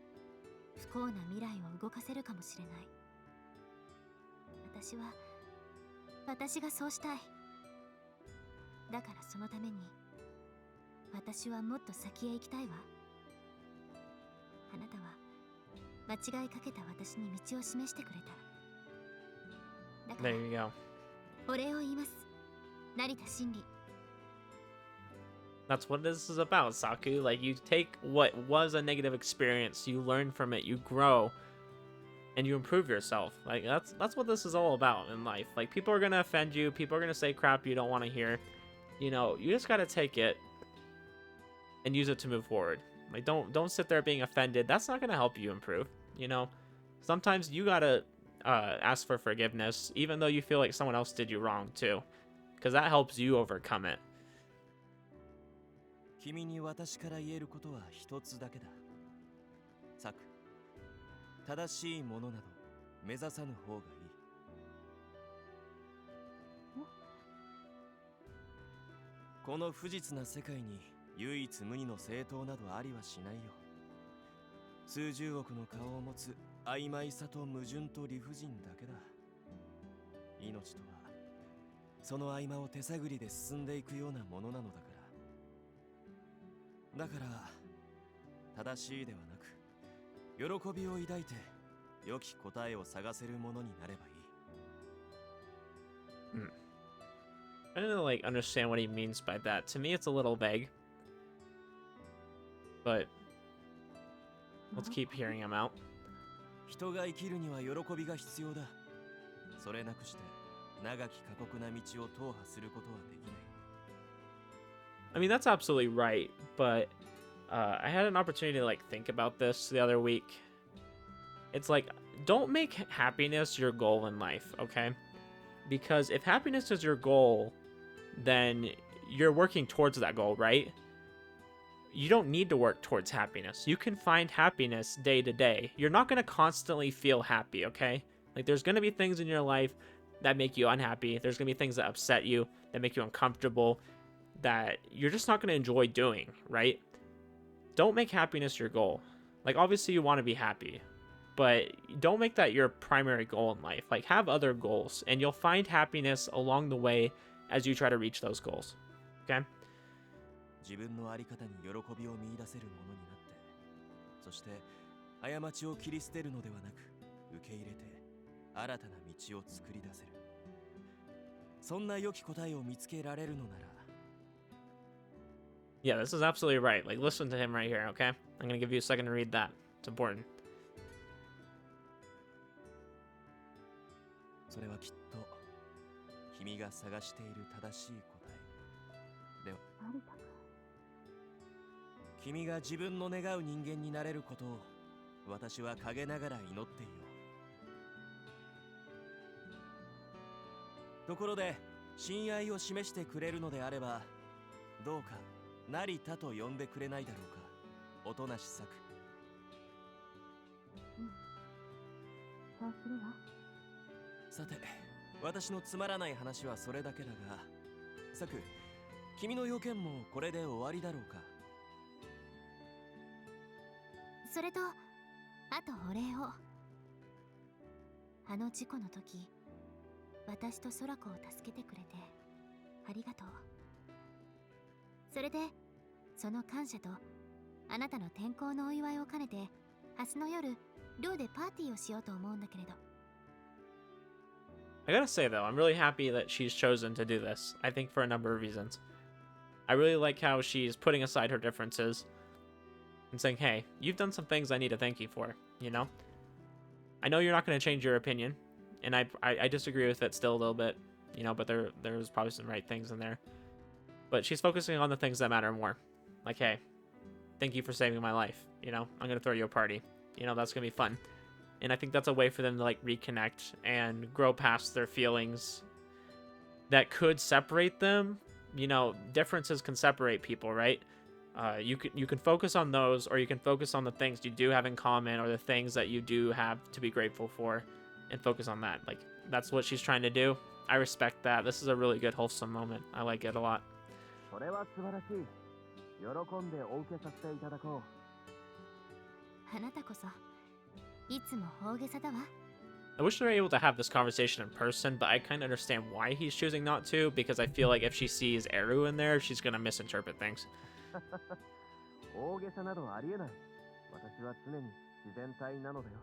不幸な未来を動かせるかもしれない。私がそうしたい。だからそのために私はもっと先へ行きたいわ。あなたは間違いかけた私に道を示してくれた。だから There you go. お礼を言います、成田真理。That's what this is about, Saku. Like, you take what was a negative experience, you learn from it, you grow, and you improve yourself. Like, that's what this is all about in life. Like, people are gonna offend you, people are gonna say crap you don't want to hear. You know, you just gotta take it and use it to move forward. Like, don't sit there being offended. That's not gonna help you improve. You know, sometimes you gotta ask for forgiveness, even though you feel like someone else did you wrong too, because that helps you overcome it. 君に私から言えることは一つだけだ。サク、正しいものなど目指さぬ方がいい。この不実な世界に唯一無二の正当などありはしないよ。数十億の顔を持つ曖昧さと矛盾と理不尽だけだ。命とはその合間を手探りで進んでいくようなものなのだから。だから正しいではなく喜びを抱いて良き答えを探せるものになればいい。I don't like understand what he means by that. To me, it's a little vague. But let's keep hearing him out. 人が生きるには喜びが必要だ。それなくして長き過酷な道を踏破することはできない。I mean, that's absolutely right, but I had an opportunity to like think about this the other week. It's like, don't make happiness your goal in life, okay? Because if happiness is your goal, then you're working towards that goal, right? You don't need to work towards happiness. You can find happiness day to day. You're not going to constantly feel happy, okay? Like, there's going to be things in your life that make you unhappy. There's going to be things that upset you, that make you uncomfortable, that you're just not going to enjoy doing, right? Don't make happiness your goal. Like, obviously you want to be happy, but don't make that your primary goal in life. Like, have other goals, and you'll find happiness along the way as you try to reach those goals. Okay? 自分の在り方に喜びを見出せるものになって、そして過ちを切り捨てるのではなく、受け入れて新たな道を作り出せる。そんな良き答えを見つけられるのなら Yeah, this is absolutely right. Like, listen to him right here, okay? I'm gonna give you a second to read that. It's important. それはきっと君が探している正しい答えでは君が自分の願う人間になれることを私は陰ながら祈っていようところで親愛を示してくれるのであればどうか成田と呼んでくれないだろうか音無作そうするわ。さて私のつまらない話はそれだけだが作君の要件もこれで終わりだろうかそれとあとお礼を。あの事故の時私と空子を助けてくれてありがとう。それでその感謝とあなたの転校のお祝いを兼ねて明日の夜寮でパーティーをしようと思うんだけれど。 I gotta say, though, I'm really happy that she's chosen to do this. I think for a number of reasons. I really like how she's putting aside her differences and saying, hey, you've done some things I need to thank you for, you know? I know you're not going to change your opinion, and I disagree with it still a little bit, you know, but there's probably some right things in there. But she's focusing on the things that matter more. Like, hey, thank you for saving my life, you know? I'm going to throw you a party. You know, that's going to be fun. And I think that's a way for them to, like, reconnect and grow past their feelings that could separate them. You know, differences can separate people, right? You can focus on those, or you can focus on the things you do have in common, or the things that you do have to be grateful for, and focus on that. Like, that's what she's trying to do. I respect that. This is a really good, wholesome moment. I like it a lot. それは素晴らしい。喜んでお受けさせていただこう。あなたこそいつも大げさだわ。 I wish they were able to have this conversation in person, but I kind of understand why he's choosing not to, because I feel like if she sees Eru in there, she's gonna misinterpret things. 大げさなどありえない。私は常に自然体なのだよ。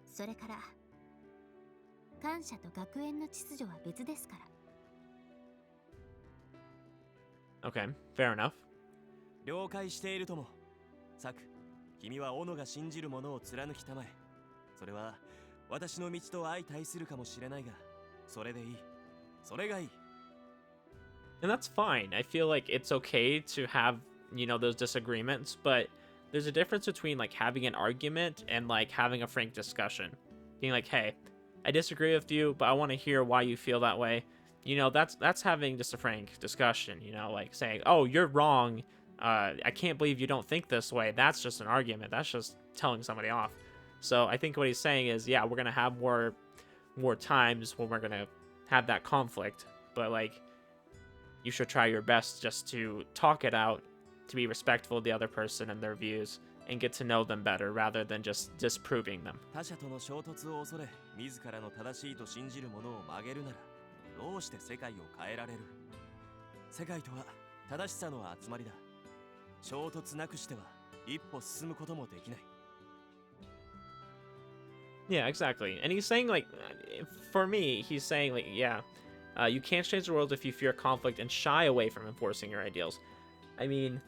それから感謝と学園の秩序は別ですから。 Okay, fair enough. 了解しているともサク君は斧が信じるものを貫きたまえそれは私の道と相対するかもしれないがそれでいいそれがいい And that's fine. I feel like it's okay to have, you know, those disagreements, but there's a difference between, like, having an argument and, like, having a frank discussion. Being like, hey, I disagree with you, but I want to hear why you feel that way. You know, that's having just a frank discussion, you know, like saying, oh, you're wrong. I can't believe you don't think this way. That's just an argument. That's just telling somebody off. So I think what he's saying is, yeah, we're going to have more times when we're going to have that conflict, but, like, you should try your best just to talk it out, to be respectful of the other person and their views, and get to know them better rather than just disproving them. 他者との衝突を恐れ自らの正しいと信じるものを曲げるならどうして世界を変えられる世界とは正しさの集まりだ衝突なくしては一歩進むこともできない Yeah, exactly. And he's saying, like, for me, he's saying, like, yeah, you can't change the world if you fear conflict and shy away from enforcing your ideals. I mean,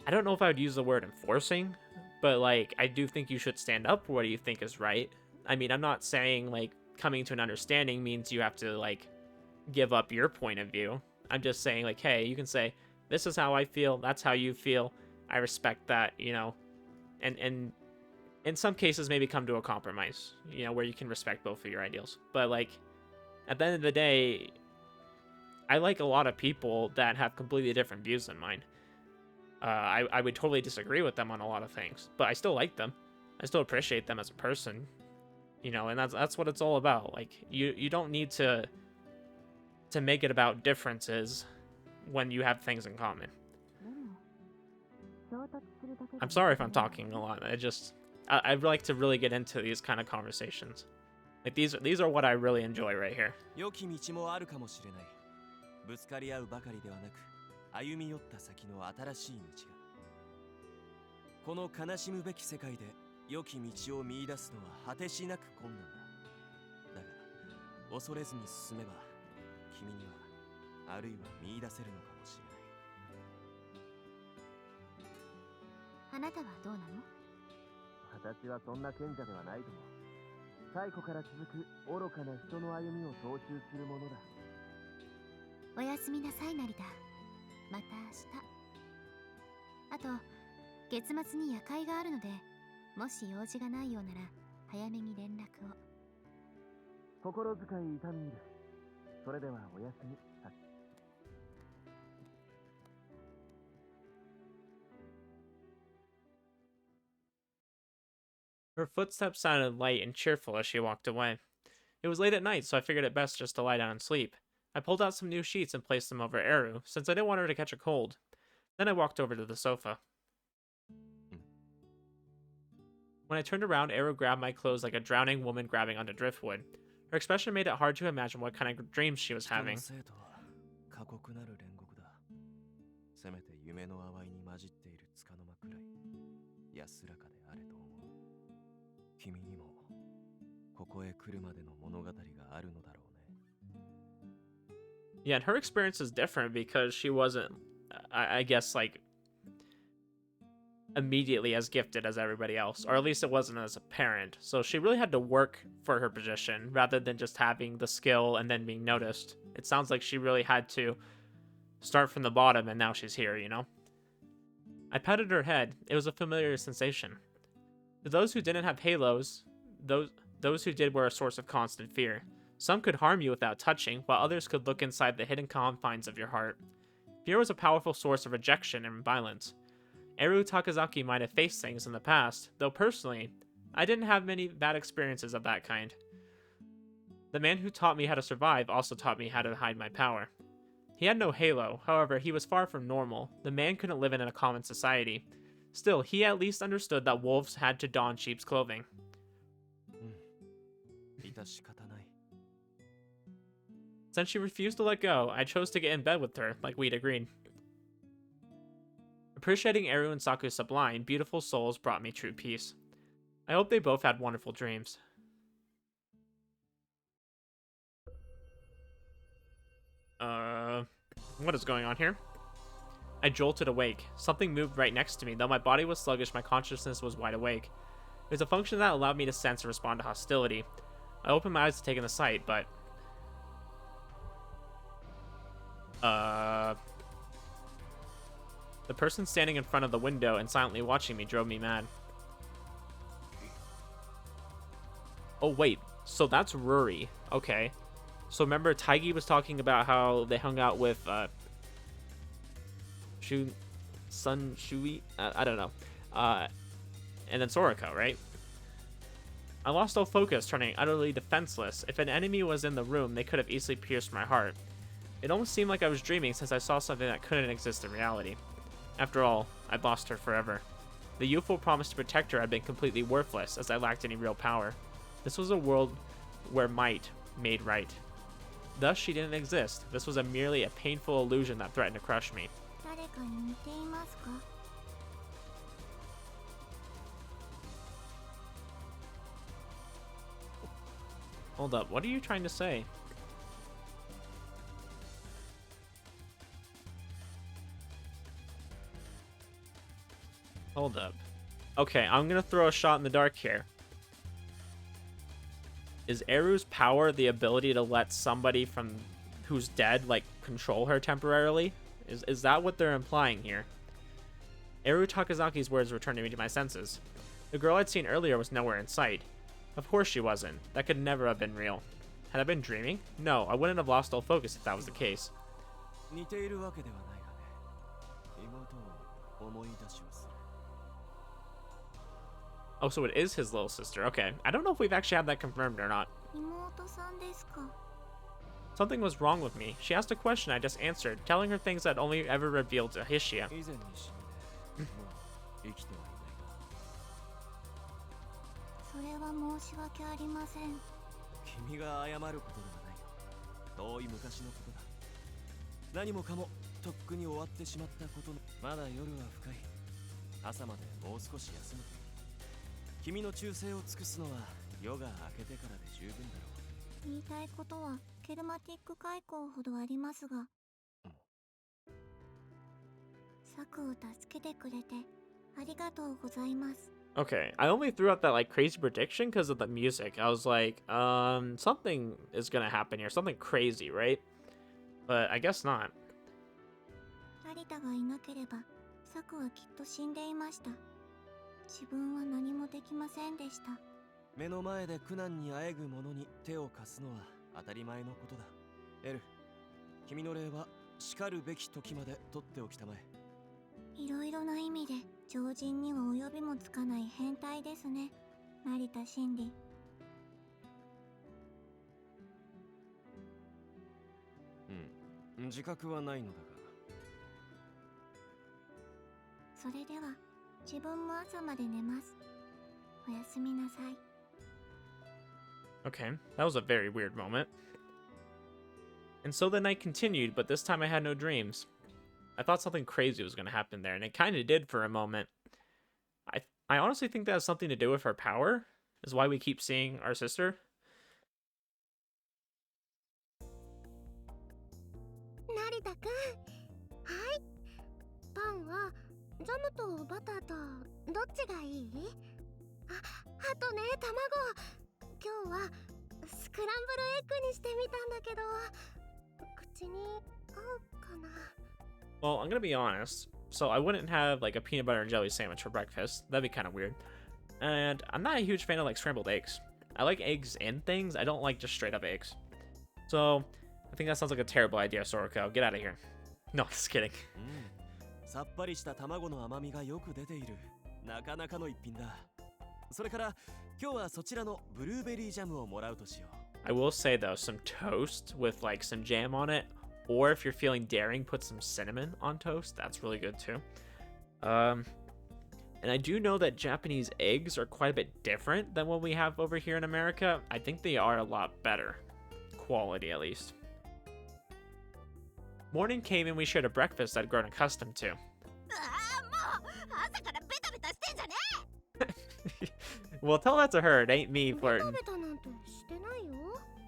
I don't know if I would use the word enforcing, but, like, I do think you should stand up for what you think is right. I mean, I'm not saying, like, coming to an understanding means you have to, like, give up your point of view. I'm just saying, like, hey, you can say, this is how I feel, that's how you feel, I respect that, you know, and in some cases maybe come to a compromise, you know, where you can respect both of your ideals. But, like, at the end of the day, I like a lot of people that have completely different views than mine. I would totally disagree with them on a lot of things, but I still like them. I still appreciate them as a person, you know, and that's what it's all about. Like, you don't need to make it about differences when you have things in common. I'm sorry if I'm talking a lot. I'd like to really get into these kind of conversations. Like, these are what I really enjoy right here. 良き道もあるかもしれないぶつかり合うばかりではなく歩み寄った先の新しい道がこの悲しむべき世界で良き道を見出すのは果てしなく困難だだが恐れずに進めば君にはあるいは見出せるのかもしれない。あなたはどうなの？私はそんな賢者ではないと思う。太古から続く愚かな人の歩みを踏襲するものだ。おやすみなさい、成田。また明日。あと、月末に夜会があるので、もし用事がないようなら早めに連絡を。心遣い痛み入る。それではおやすみ、さき。Her footsteps sounded light and cheerful as she walked away. It was late at night, so I figured it best just to lie down and sleep. I pulled out some new sheets and placed them over Eru, since I didn't want her to catch a cold. Then I walked over to the sofa. When I turned around, Eru grabbed my clothes like a drowning woman grabbing onto driftwood. Her expression made it hard to imagine what kind of dreams she was having. 過酷なる煉獄だ。せめて夢の淡いに混じっている束の間くらい安らかであれと思う。君にもここへ来るまでの物語があるのだろうね。Yeah, and her experience is different because she wasn't, I guess, like, immediately as gifted as everybody else, or at least it wasn't as apparent. So she really had to work for her position rather than just having the skill and then being noticed. It sounds like she really had to start from the bottom and now she's here, you know? I patted her head. It was a familiar sensation. To those who didn't have halos, those who did were a source of constant fear. Some could harm you without touching, while others could look inside the hidden confines of your heart. Fear was a powerful source of rejection and violence. Eru Takazaki might have faced things in the past, though personally, I didn't have many bad experiences of that kind. The man who taught me how to survive also taught me how to hide my power. He had no halo, however, he was far from normal. The man couldn't live in a common society. Still, he at least understood that wolves had to don sheep's clothing. Since she refused to let go, I chose to get in bed with her, like we'd agreed. Appreciating Eru and Saku's sublime, beautiful souls brought me true peace. I hope they both had wonderful dreams. What is going on here? I jolted awake. Something moved right next to me. Though my body was sluggish, my consciousness was wide awake. It was a function that allowed me to sense and respond to hostility. I opened my eyes to take in the sight, but... The person standing in front of the window and silently watching me drove me mad. Oh, wait. So that's Ruri. Okay. So remember, Taigi was talking about how they hung out with, Sun Shui? I don't know. And then Soraka, right? I lost all focus, turning utterly defenseless. If an enemy was in the room, they could have easily pierced my heart. It almost seemed like I was dreaming since I saw something that couldn't exist in reality. After all, I'd lost her forever. The youthful promise to protect her had been completely worthless, as I lacked any real power. This was a world where might made right. Thus, she didn't exist. This was merely a painful illusion that threatened to crush me. Hold up, what are you trying to say? Hold up. Okay, I'm gonna throw a shot in the dark here. Is Eru's power the ability to let somebody from who's dead, like, control her temporarily? Is that what they're implying here? Eru Takazaki's words returned me to my senses. The girl I'd seen earlier was nowhere in sight. Of course she wasn't. That could never have been real. Had I been dreaming? No, I wouldn't have lost all focus if that was the case. Oh, so it is his little sister. Okay. I don't know if we've actually had that confirmed or not. Something was wrong with me. She asked a question I just answered, telling her things I'd only ever revealed to Hishia. ケルマティック開口ほどありますが、サクを助けてくれてありがとうございます。 Okay, I only threw out that like crazy prediction because of the music. I was like, something is gonna happen here, something crazy, right? But I guess not. 成田がいなければサクはきっと死んでいました。自分は何もできませんでした。目の前で苦難にあえぐ者に手を貸すのは当たり前のことだ。エル、君の礼は叱るべき時まで取っておきたまえ。いろいろな意味で常人には及びもつかない変態ですね、成田真理。自覚はないのだが。それでは自分も朝まで寝ます。おやすみなさい。 Okay, that was a very weird moment. And so the night continued, but this time I had no dreams. I thought something crazy was going to happen there, and it kind of did for a moment. I honestly think that has something to do with her power, is why we keep seeing our sister. 成田くん、はい。パンはジャムとバターとどっちがいい？あとね、卵。今日はスクランブルエッグにしてみたんだけど、口に合うかな。 Well, I'm gonna be honest. So I wouldn't have like a peanut butter and jelly sandwich for breakfast. That'd be kind of weird. And I'm not a huge fan of like scrambled eggs. I like eggs in things. I don't like just straight up eggs. So I think that sounds like a terrible idea, Soroko. Get out of here. No, just kidding. さっぱりした卵の甘みがよく出ている。なかなかの一品だ。それから今日はそちらのブルーベリージャムをもらうとしよう。I will say though, some toast with like some jam on it, or if you're feeling daring, put some cinnamon on toast. That's really good too. And I do know that Japanese eggs are quite a bit different than what we have over here in America. I think they are a lot better. Quality, at least. Morning came and we shared a breakfast I'd grown accustomed to. Well, tell that to her. It ain't me flirting.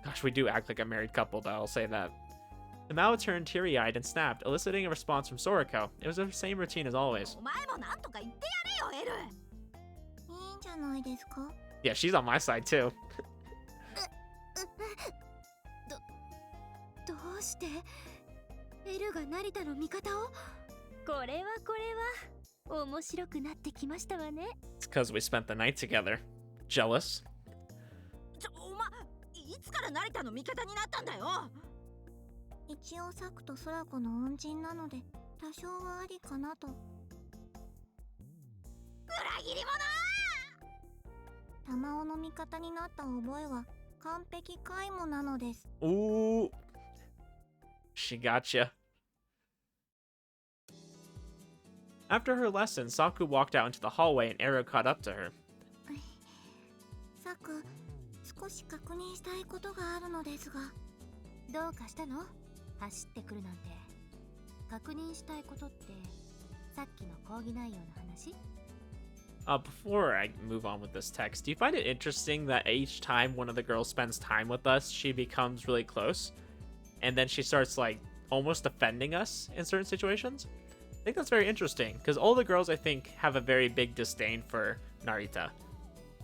Gosh, we do act like a married couple, though. I'll say that. The Mao turned teary-eyed and snapped, eliciting a response from Soroko. It was the same routine as always. Yeah, she's on my side, too. どうしてエルが成田の味方を？これは面白くなってきましたわね。 It's because we spent the night together. Jealous? お前、いつから成田の味方になったんだよ。一応サクと空子の恩人なので多少はありかなと。裏切り者！玉緒の味方になった覚えは完璧皆無なのです。 Ooh. She gotcha. After her lesson, Saku walked out into the hallway and Ero caught up to her. サク、少し確認したいことがあるのですが。どうかしたの？走ってくるなんて。確認したいことってさっきの講義内容の話？ Before I move on with this text, do you find it interesting that each time one of the girls spends time with us, she becomes really close? And then she starts, like, almost defending us in certain situations? I think that's very interesting, because all the girls, I think, have a very big disdain for Narita.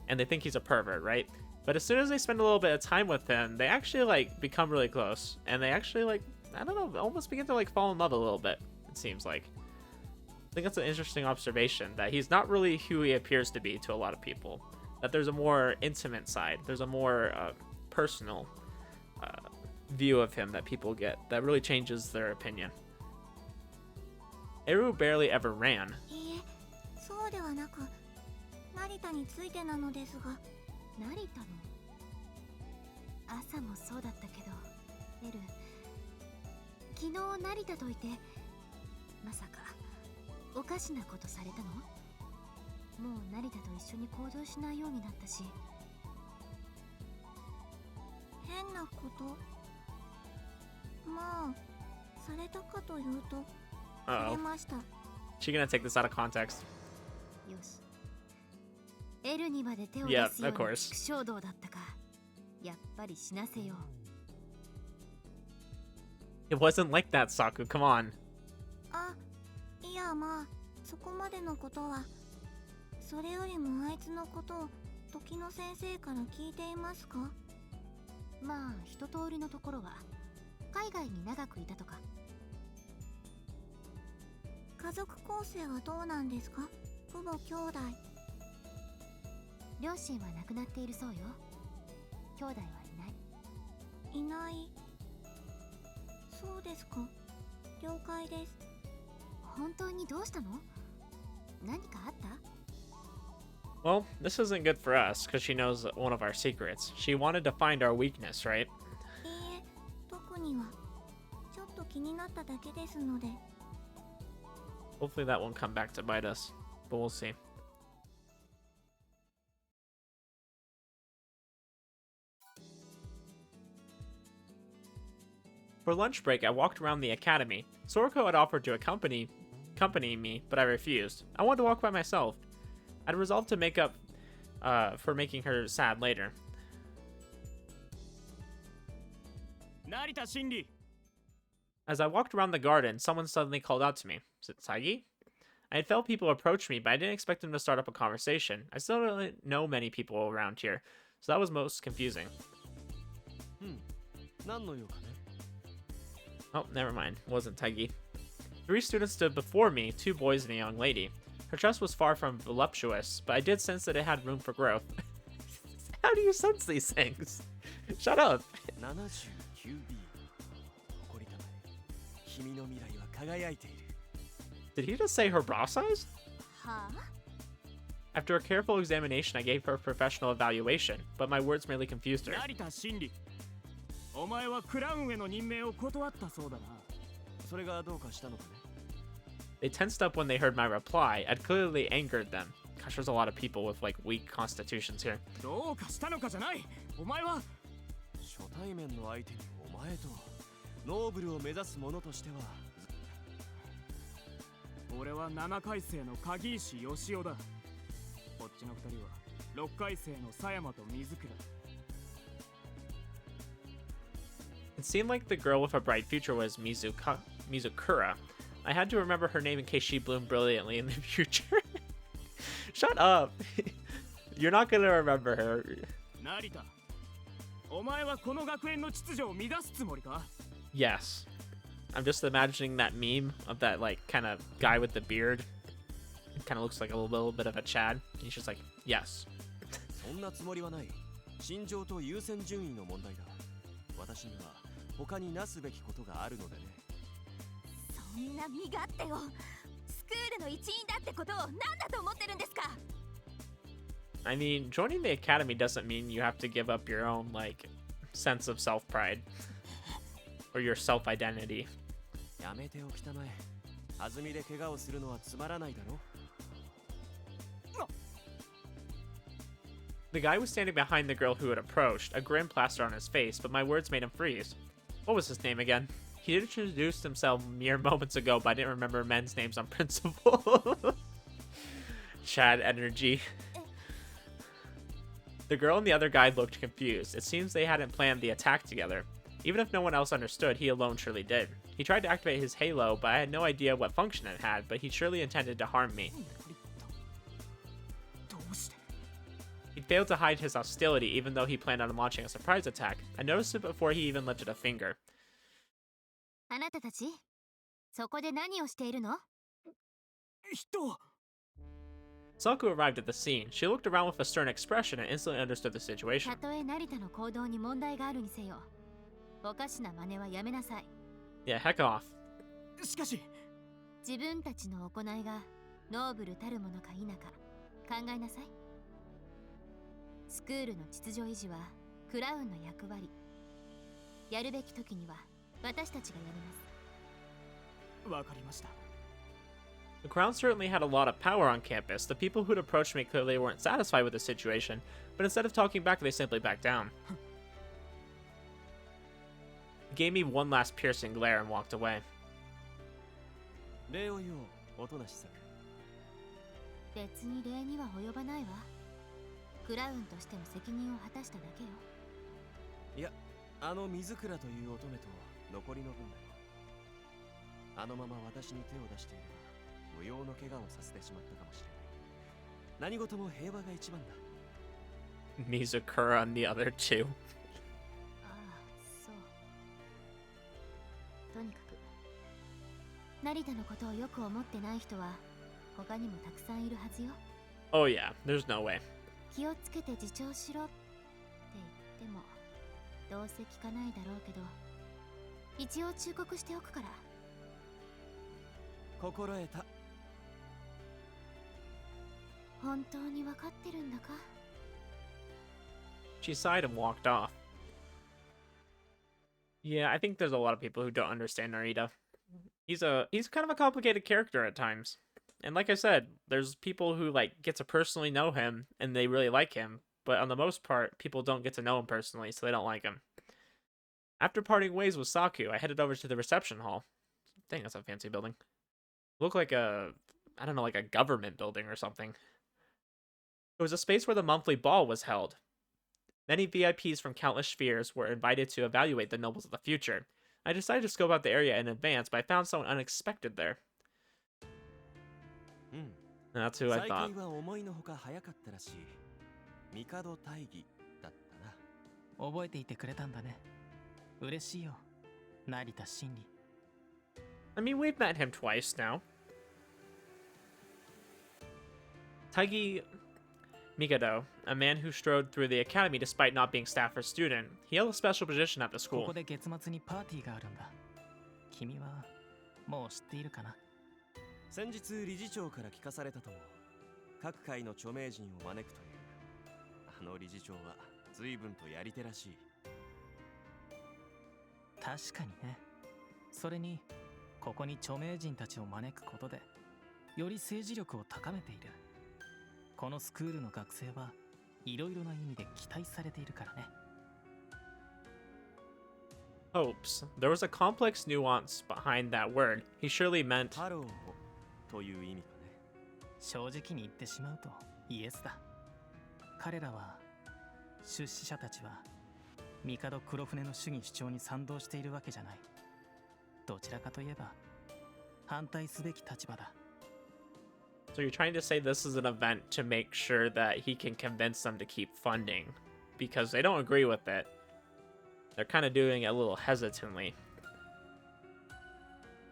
And they think he's a pervert, right? But as soon as they spend a little bit of time with him, they actually, like, become really close. And they actually, like, I don't know, almost begin to, like, fall in love a little bit, it seems like. I think that's an interesting observation, that he's not really who he appears to be to a lot of people. That there's a more intimate side, there's a more personal view of him that people get that really changes their opinion. Eru barely ever ran. いいえ、そうではなく、成田についてなのですが。成田の？朝もそうだったけど、エル、昨日成田といて、まさかおかしなことされたの？もう成田と一緒に行動しないようになったし。変なこと？まあ、されたかというと、されました。She gonna take this out of context. よし。エルにまで手を出すような畜生道だったか。やっぱり死なせよう。It wasn't like that, Saku. Come on. あ、いやまあそこまでのことは。それよりもあいつのことを時の先生から聞いていますか？まあ一通りのところは。海外に長くいたとか。家族構成はどうなんですか？父母兄弟。両親は亡くなっているそうよ。兄弟はいない。いない。そうですか。了解です。本当にどうしたの？何かあった？ Well, this isn't good for us, because she knows one of our secrets. She wanted to find our weakness, right? いいえ、特には。ちょっと気になっただけですので。Hopefully that won't come back to bite us, but we'll see. For lunch break, I walked around the academy. Soroko had offered to accompany me, but I refused. I wanted to walk by myself. I'd resolved to make up for making her sad later. 成田真理 As I walked around the garden, someone suddenly called out to me. Is it Saigi? I had felt people approach me, but I didn't expect them to start up a conversation. I still don't really know many people around here, so that was most confusing. 何の用かね Oh, never mind. It wasn't Taigi. 3 students stood before me, 2 boys and a young lady. Her dress was far from voluptuous, but I did sense that it had room for growth. How do you sense these things? Shut up! 79B 誇りたまえ君の未来は輝いている Did he just say her bra size? はあ？ After a careful examination, I gave her a professional evaluation, but my words merely confused her. 成田真理お前はクラウンへの任命を断ったそうだなそれがどうかしたのかね They tensed up when they heard my reply. I'd clearly angered them. Gosh, there's a lot of people with, like, weak constitutions here. どうかしたのかじゃないお前は初対面の相手にお前とノーブルを目指す者としては俺は7回生の鍵石義雄だこっちの2人は6回生の佐山と水倉 It seemed like the girl with a bright future was Mizukura. I had to remember her name in case she bloomed brilliantly in the future. Shut up! You're not gonna remember her. 成田お前はこの学園の秩序を乱すつもりか Yes. I'm just imagining that meme of that, like, kind of guy with the beard. It kind of looks like a little bit of a Chad. He's just like, yes. そんなつもりはない心情と優先順位の問題だ私には他になすべきことがあるのでねそんな身勝手をスクールの一員だってことを何だと思ってるんですか I mean, joining the academy doesn't mean you have to give up your own, like, sense of self-pride. Or your self-identity. やめておきたまえ弾みで怪我をするのはつまらないだろ The guy was standing behind the girl who had approached, a grin plastered on his face, but my words made him freeze. What was his name again? He had introduced himself mere moments ago, but I didn't remember men's names on principle. Chad energy. The girl and the other guy looked confused. It seems they hadn't planned the attack together. Even if no one else understood, he alone surely did. He tried to activate his halo, but I had no idea what function it had, but he surely intended to harm me. どうして He failed to hide his hostility, even though he planned on launching a surprise attack. I noticed it before he even lifted a finger. あなたたちそこで何をしているの？人 Saku arrived at the scene. She looked around with a stern expression and instantly understood the situation. たとえ成田の行動に問題があるにせよおかしな真似はやめなさい Yeah, heck off. しかし自分たちの行いがノーブルたるものか否か考えなさいスクールの秩序維持はクラウンの役割やるべき時には私たちがやりますわかりました The Crown certainly had a lot of power on campus. The people who'd approached me clearly weren't satisfied with the situation, but instead of talking back, they simply backed down. He gave me one last piercing glare and walked away. 礼を言おうおとなしさ別に礼には及ばないわクラウンとしての責任を果たしただけよいやあの水倉という乙女と残りの分だよあのまま私に手を出していれば無用の怪我をさせてしまったかもしれない。何事も平和が一番だ。 Mizukura on the other two. ああ、そう。とにかく成田のことをよく思ってない人は他にもたくさんいるはずよ。 Oh yeah, there's no way. 気をつけて自重しろって言ってもどうせ聞かないだろうけど、一応忠告しておくから。心得た。本当に分かってるんだか？ She sighed and walked off. Yeah, I think there's a lot of people who don't understand Narita. He's kind of a complicated character at times. And like I said, there's people who like get to personally know him and they really like him, but on the most part, people don't get to know him personally, so they don't like him. After parting ways with Saku, I headed over to the reception hall. Dang, that's a fancy building. Looked like a, I don't know, like a government building or something. It was a space where the monthly ball was held. Many VIPs from countless spheres were invited to evaluate the nobles of the future. I decided to scope out the area in advance, but I found someone unexpected there. That's who I thought. 再会は思いのほか早かったらしい。帝大義だったな。覚えていてくれたんだね。嬉しいよ、成田真理。I mean, we've met him twice now. Taigi Mikado, a man who strode through the academy despite not being staff or student. He held a special position at the こ school. こで月末にパーティーがあるんだ。君はもう知っているかな？先日理事長から聞かされたとも。各界の著名人を招くという。あの理事長は随分とやり手らしい。確かにね。それにここに著名人たちを招くことでより政治力を高めている。このスクールの学生はいろいろな意味で期待されているからね。Hopes. There was a complex nuance behind that word. He surely meant ハローという意味かね。正直に言ってしまうとイエスだ。彼らは出資者たちは帝黒船の主義主張に賛同しているわけじゃない。どちらかといえば反対すべき立場だ。So you're trying to say this is an event to make sure that he can convince them to keep funding because they don't agree with it. They're kind of doing it a little hesitantly.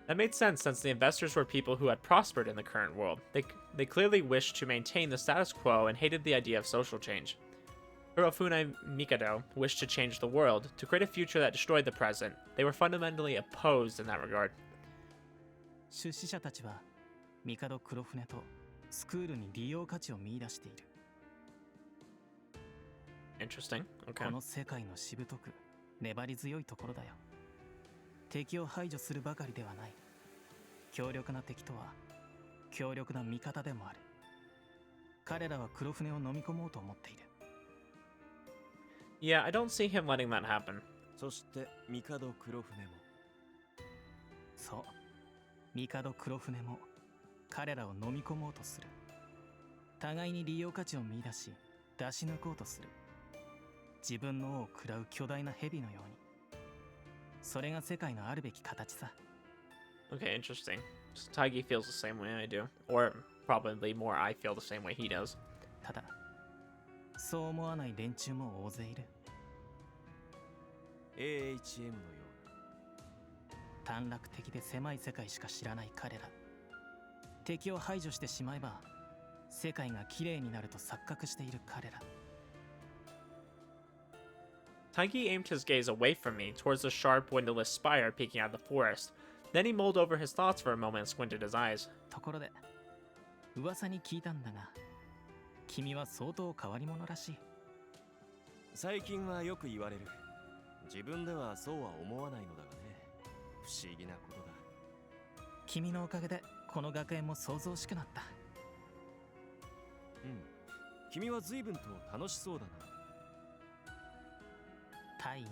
That made sense since the investors were people who had prospered in the current world. They clearly wished to maintain the status quo and hated the idea of social change. Hirofune Mikado wished to change the world, to create a future that destroyed the present. They were fundamentally opposed in that regard. 出資者たちは帝黒船とスクールに利用価値を見出している。Interesting. Okay. この世界のしぶとく粘り強いところだよ。敵を排除するばかりではない。強力な敵とは強力な味方でもある。彼らは黒船を飲み込もうと思っている。Yeah, I don't see him letting that happen. そして帝黒船も。そう。帝黒船も彼らを飲み込もうとする。互いに利用価値を見出し出し抜こうとする。自分の尾を食らう巨大な蛇のように。それが世界のあるべき形さ。 Okay, interesting. So Taigi feels the same way I do. Or probably more I feel the same way he does. ただ、そう思わない連中も大勢いる。AHM のような。短絡的で狭い世界しか知らない彼ら。敵を排除してしまえば世界がきれいになると錯覚している彼ら。Taigi aimed his gaze away from me towards the sharp windowless spire peeking out of the forest. Then he mulled over his thoughts for a moment and squinted his eyes. ところで噂に聞いたんだが、君は相当変わり者らしい。最近はよく言われる。自分ではそうは思わないのだがね。不思議なことだ。君のおかげでこの学園も想像しくなった。うん。君は随分と楽しそうだな。大義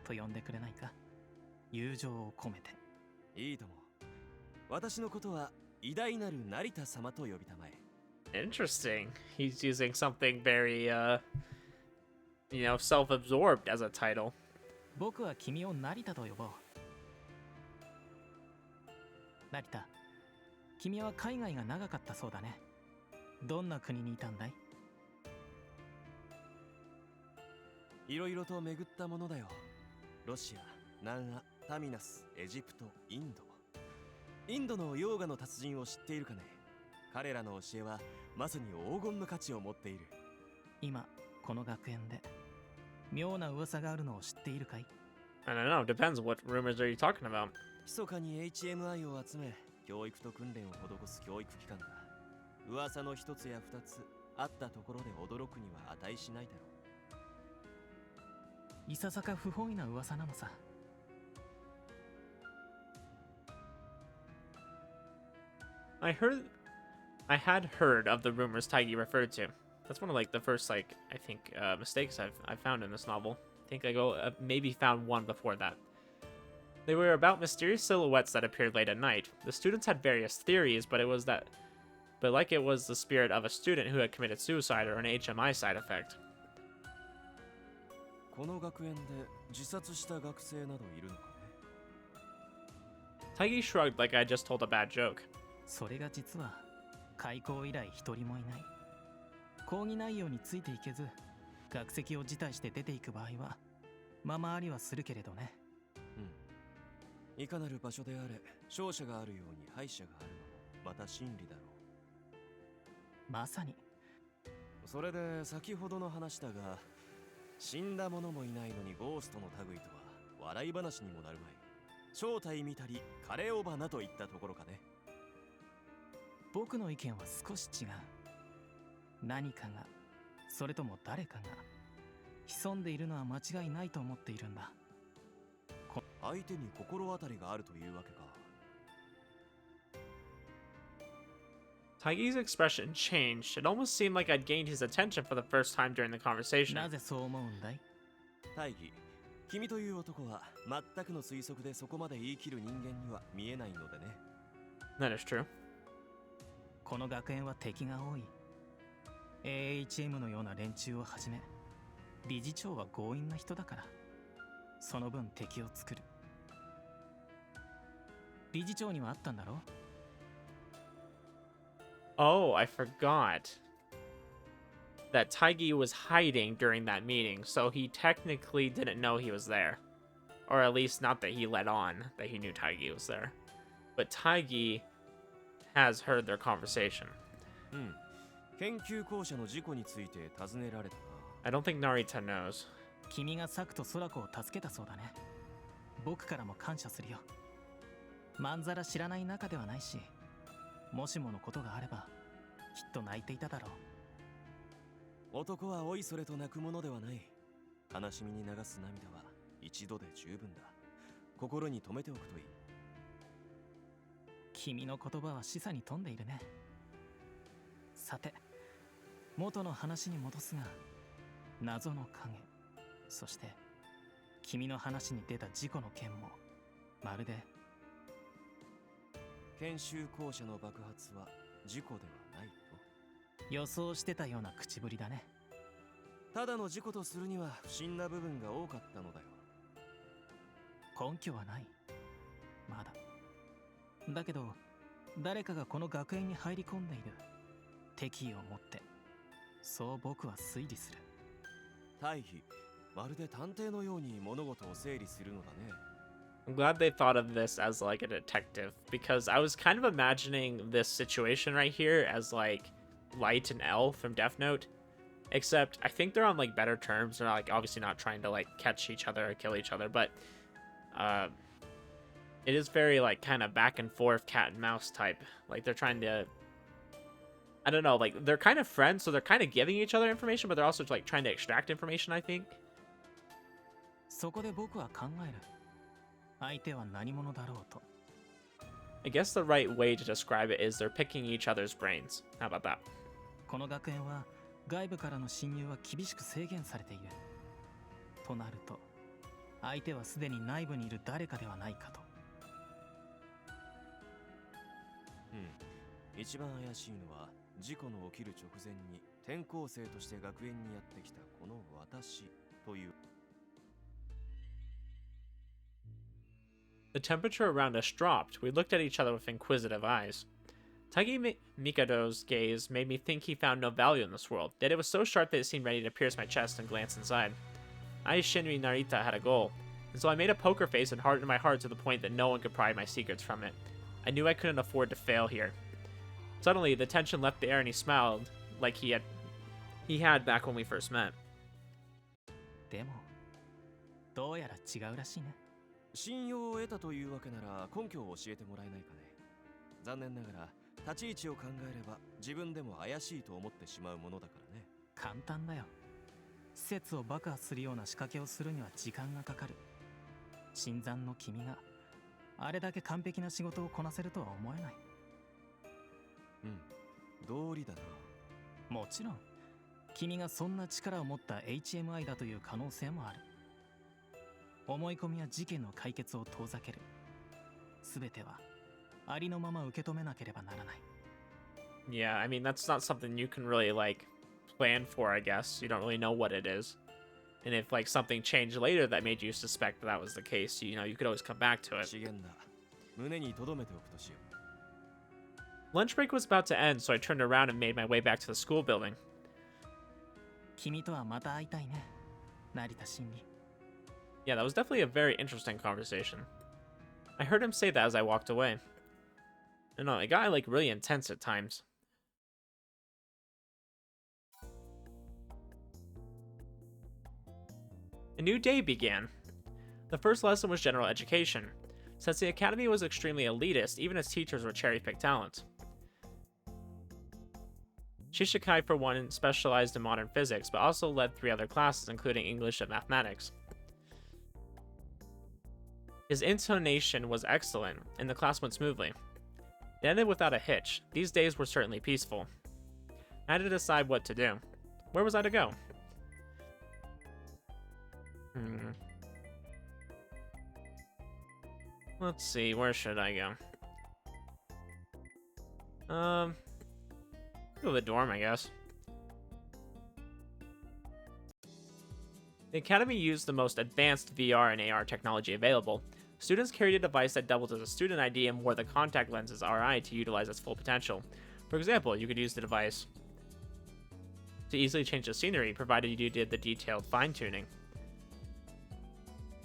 と呼んでくれないか。友情を込めて。いいとも。私のことは偉大なる成田様と呼びたまえ。 Interesting. He's using something very, self-absorbed as a title. 僕は君を成田と呼ぼう。成田、君は海外が長かったそうだね。どんな国にいたんだい？いろいろと巡ったものだよ。ロシア、南ア、タミナス、エジプト、インド。インドのヨーガの達人を知っているかね。彼らの教えはまさに黄金の価値を持っている。今この学園で妙な噂があるのを知っているかい？ I don't know. Depends. What rumors are you talking about? 密かに HMI を集め、教育と訓練を施す教育機関だ。噂の一つや二つあったところで驚くには値しないだろう。いささか不本意な噂なのさ。I had heard of the rumors Taigi referred to. That's one of like the first like I think mistakes I've found in this novel. I think I maybe found one before that. They were about mysterious silhouettes that appeared late at night. The students had various theories, but it was the spirit of a student who had committed suicide or an HMI side effect. この学園で自殺した学生などいるのかね。 Taigi shrugged like I just told a bad joke. それが実は開校以来一人もいない。講義内容についていけず学籍を辞退して出ていく場合はままありはするけれどね。いかなる場所であれ、勝者があるように敗者があるのもまた真理だろう。まさに。それで先ほどの話だが、死んだ者もいないのにゴーストの類とは笑い話にもなるまい。正体見たり枯れ尾花といったところかね。僕の意見は少し違う。何かが、それとも誰かが潜んでいるのは間違いないと思っているんだ。相手に心当たりがあるというわけか。 Taigi's expression changed. It almost seemed like I'd gained his attention for the first time during the conversation. なぜそう思うんだい？大義、君という男は全くの推測でそこまで言い切る人間には見えないのでね。 That is true. この学園は敵が多い。AHM のような連中をはじめ、理事長は強引な人だから、その分敵を作る。理事長にはあったんだろう？ Oh, I forgot that Taigi was hiding during that meeting, so he technically didn't know he was there. Or at least not that he let on that he knew Taigi was there. But Taigi has heard their conversation. 研究校舎の事故について尋ねられたな。 I don't think Narita knows. 君がサクと空子を助けたそうだね。僕からも感謝するよ。まんざら知らない仲ではないし、もしものことがあればきっと泣いていただろう。男はおいそれと泣くものではない。悲しみに流す涙は一度で十分だ。心に留めておくといい。君の言葉は示唆に富んでいるね。さて、元の話に戻すが、謎の影、そして君の話に出た事故の件もまるで。研修校舎の爆発は事故ではないと予想してたような口ぶりだね。ただの事故とするには不審な部分が多かったのだよ。根拠はない。まだ。だけど、誰かがこの学園に入り込んでいる。敵意を持って。そう僕は推理する。大義、まるで探偵のように物事を整理するのだね。I'm glad they thought of this as like a detective, because I was kind of imagining this situation right here as like Light and L from Death Note, except I think they're on like better terms. They're like obviously not trying to like catch each other or kill each other, but it is very like kind of back and forth cat and mouse type. Like they're trying to, I don't know, like they're kind of friends, so they're kind of giving each other information, but they're also like trying to extract information, I think. そこで僕は考える。相手は何者だろうと。I guess the right way to describe it is they're picking each other's brains. How about that? この学園は外部からの侵入は厳しく制限されている。となると、相手はすでに内部にいる誰かではないかと。一番怪しいのは事故の起きる直前に転校生として学園にやってきたこの私という。The temperature around us dropped. We looked at each other with inquisitive eyes. Mikado's gaze made me think he found no value in this world, yet it was so sharp that it seemed ready to pierce my chest and glance inside. I, Shinri Narita, had a goal, and so I made a poker face and hardened my heart to the point that no one could pry my secrets from it. I knew I couldn't afford to fail here. Suddenly, the tension left the air and he smiled like he had back when we first met. でもどうやら違うらしいね。信用を得たというわけなら根拠を教えてもらえないかね。残念ながら立ち位置を考えれば自分でも怪しいと思ってしまうものだからね。簡単だよ。施設を爆破するような仕掛けをするには時間がかかる。新参の君があれだけ完璧な仕事をこなせるとは思えない。道理だな。もちろん君がそんな力を持った HMI だという可能性もある。思い込みは事件の解決を遠ざける。すべてはありのまま受け止めなければならない。Yeah, I mean, that's not something you can really, like, plan for, I guess. You don't really know what it is. And if, like, something changed later that made you suspect that was the case, you know, you could always come back to it. 資源だ。胸に留めておくとしよう。 Lunch break was about to end, so I turned around and made my way back to the school building. 君とはまた会いたいね、成田真理。Yeah, that was definitely a very interesting conversation. I heard him say that as I walked away. I don't know, it got, like, really intense at times. A new day began. The first lesson was general education. Since the academy was extremely elitist, even its teachers were cherry-picked talent. Shishikai, for one, specialized in modern physics, but also led 3 other classes, including English and mathematics. His intonation was excellent, and the class went smoothly. It ended without a hitch. These days were certainly peaceful. I had to decide what to do. Where was I to go? Let's see, where should I go? Go to the dorm, I guess. The academy used the most advanced VR and AR technology available. Students carried a device that doubled as a student ID and wore the contact lenses RI to utilize its full potential. For example, you could use the device to easily change the scenery, provided you did the detailed fine-tuning.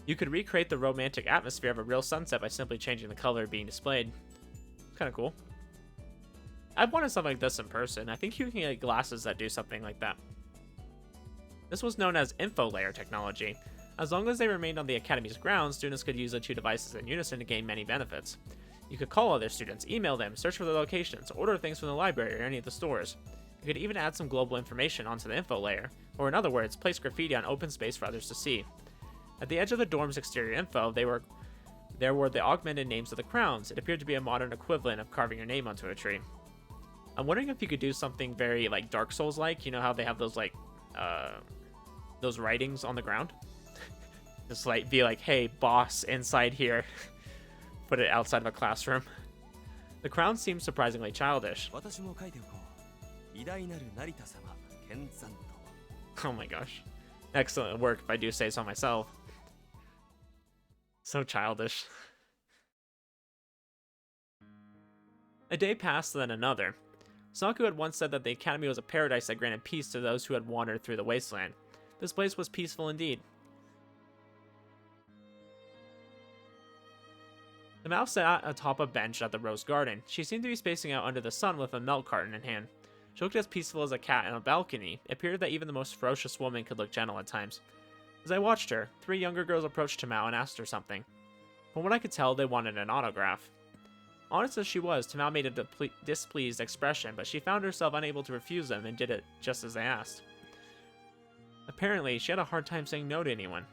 You could recreate the romantic atmosphere of a real sunset by simply changing the color being displayed. It's kind of cool. I've wanted something like this in person. I think you can get glasses that do something like that. This was known as info layer technology. As long as they remained on the academy's grounds, students could use the 2 devices in unison to gain many benefits. You could call other students, email them, search for their locations, order things from the library or any of the stores. You could even add some global information onto the info layer, or in other words, place graffiti on open space for others to see. At the edge of the dorm's exterior info, there were the augmented names of the crowns. It appeared to be a modern equivalent of carving your name onto a tree. I'm wondering if you could do something very, like, Dark Souls-like. You know how they have those, like, those writings on the ground? Just, like, be like, hey, boss, inside here. Put it outside of a classroom. The crown seemed surprisingly childish. 私も書いておこう。偉大なる成田様、健さんと。 Oh my gosh. Excellent work, if I do say so myself. So childish. A day passed, then another. Saku had once said that the academy was a paradise that granted peace to those who had wandered through the wasteland. This place was peaceful indeed. The mouse sat atop a bench at the rose garden. She seemed to be spacing out under the sun with a milk carton in hand. She looked as peaceful as a cat in a balcony. It appeared that even the most ferocious woman could look gentle at times. As I watched her, 3 younger girls approached Tamao and asked her something. From what I could tell, they wanted an autograph. Honest as she was, Tamao made a displeased expression, but she found herself unable to refuse them and did it just as they asked. Apparently, she had a hard time saying no to anyone.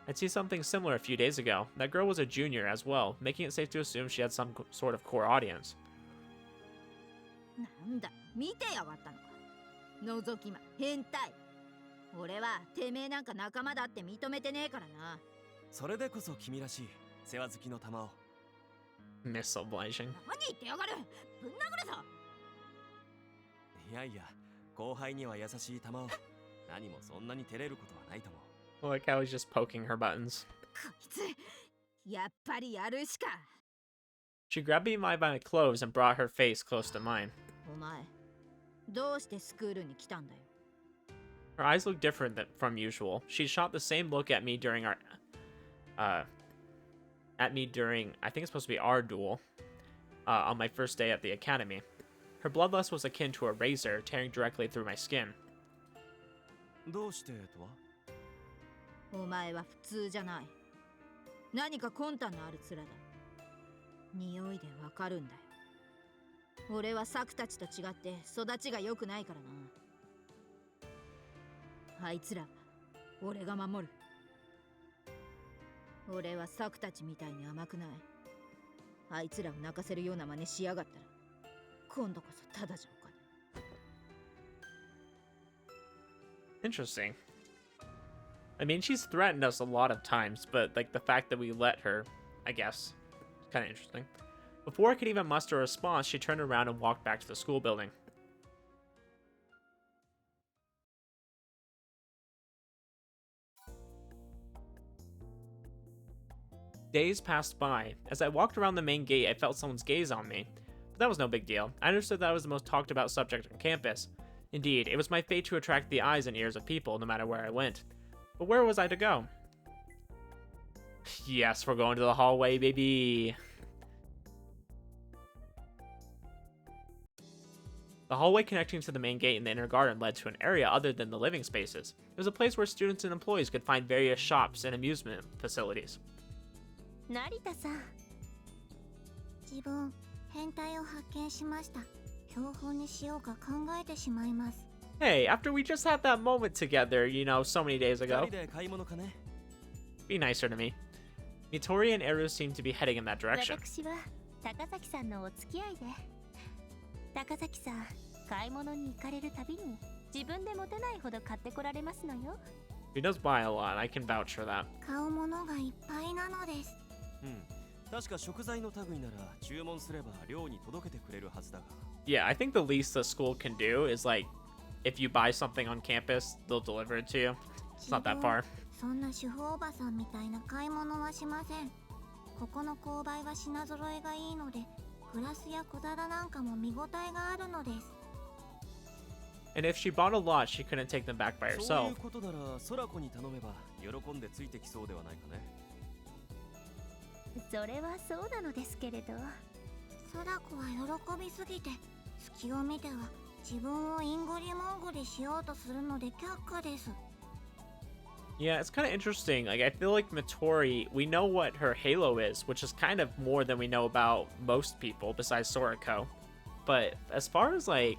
I'd seen something similar a few days ago. That girl was a junior as well, making it safe to assume she had some sort of core audience. なんだ、見てやがったのか。覗き魔、変態。俺はてめえなんか仲間だって認めてねえからな。それでこそ君らしい世話好きの玉を。Misobliging. 何言ってやがる。ぶん殴るぞ。いやいや、後輩には優しい玉を。何もそんなに照れることはないと思う。Like how he's just poking her buttons. こいつ、やっぱりやるしか。 She grabbed me by my clothes and brought her face close to mine. お前どうしてスクールに来たんだよ。 Her eyes looked different from usual. She shot the same look at me during our, I think it's supposed to be our duel, on my first day at the academy. Her bloodlust was akin to a razor tearing directly through my skin. どうしてとは？お前は普通じゃない。何か魂胆のある面だ。匂いでわかるんだよ。俺はサクたちと違って育ちが良くないからな。あいつら俺が守る。俺はサクたちみたいに甘くない。あいつらを泣かせるような真似しやがったら今度こそただじゃおかね。 Interesting. I mean, she's threatened us a lot of times, but like the fact that we let her, I guess, is kind of interesting. Before I could even muster a response, she turned around and walked back to the school building. Days passed by. As I walked around the main gate, I felt someone's gaze on me. But that was no big deal. I understood that I was the most talked about subject on campus. Indeed, it was my fate to attract the eyes and ears of people no matter where I went. But where was I to go? Yes, we're going to the hallway, baby. The hallway connecting to the main gate in the inner garden led to an area other than the living spaces. It was a place where students and employees could find various shops and amusement facilities. 成田さん、自分変態を発見しました。標本にしようか考えてしまいます。 Hey, after we just had that moment together, you know, so many days 二 ago, 人で買い物かね？ be nicer to me. Mitori and Eru seemed to be heading in that direction. 私は高崎さんのお付き合いで。高崎さん、買い物に行かれるたびに自分で持てないほど買ってこられますのよ。 He does buy a lot, I can vouch for that. 買うものがいっぱいなのです。うん。確か食材の類なら注文すれば寮に届けてくれるはずだが。Yeah, I think the least the school can do is like, if you buy something on campus, they'll deliver it to you. It's not that far. そんな主婦おばさんみたいな買い物はしません。ここの購買は品揃えがいいので、グラスや小皿なんかも見応えがあるのです。 And if she bought a lot, she couldn't take them back by そうい herself. うことなら空子に頼めば喜んでついてきそうではないかね。それはそうなのですけれど。空子は喜びすぎて、隙を見ては自分をインゴリモンゴリしようとするので却下です。 Yeah, it's kind of interesting. Like, I feel like Mitori, we know what her halo is, which is kind of more than we know about most people besides Soriko. But as far as, like,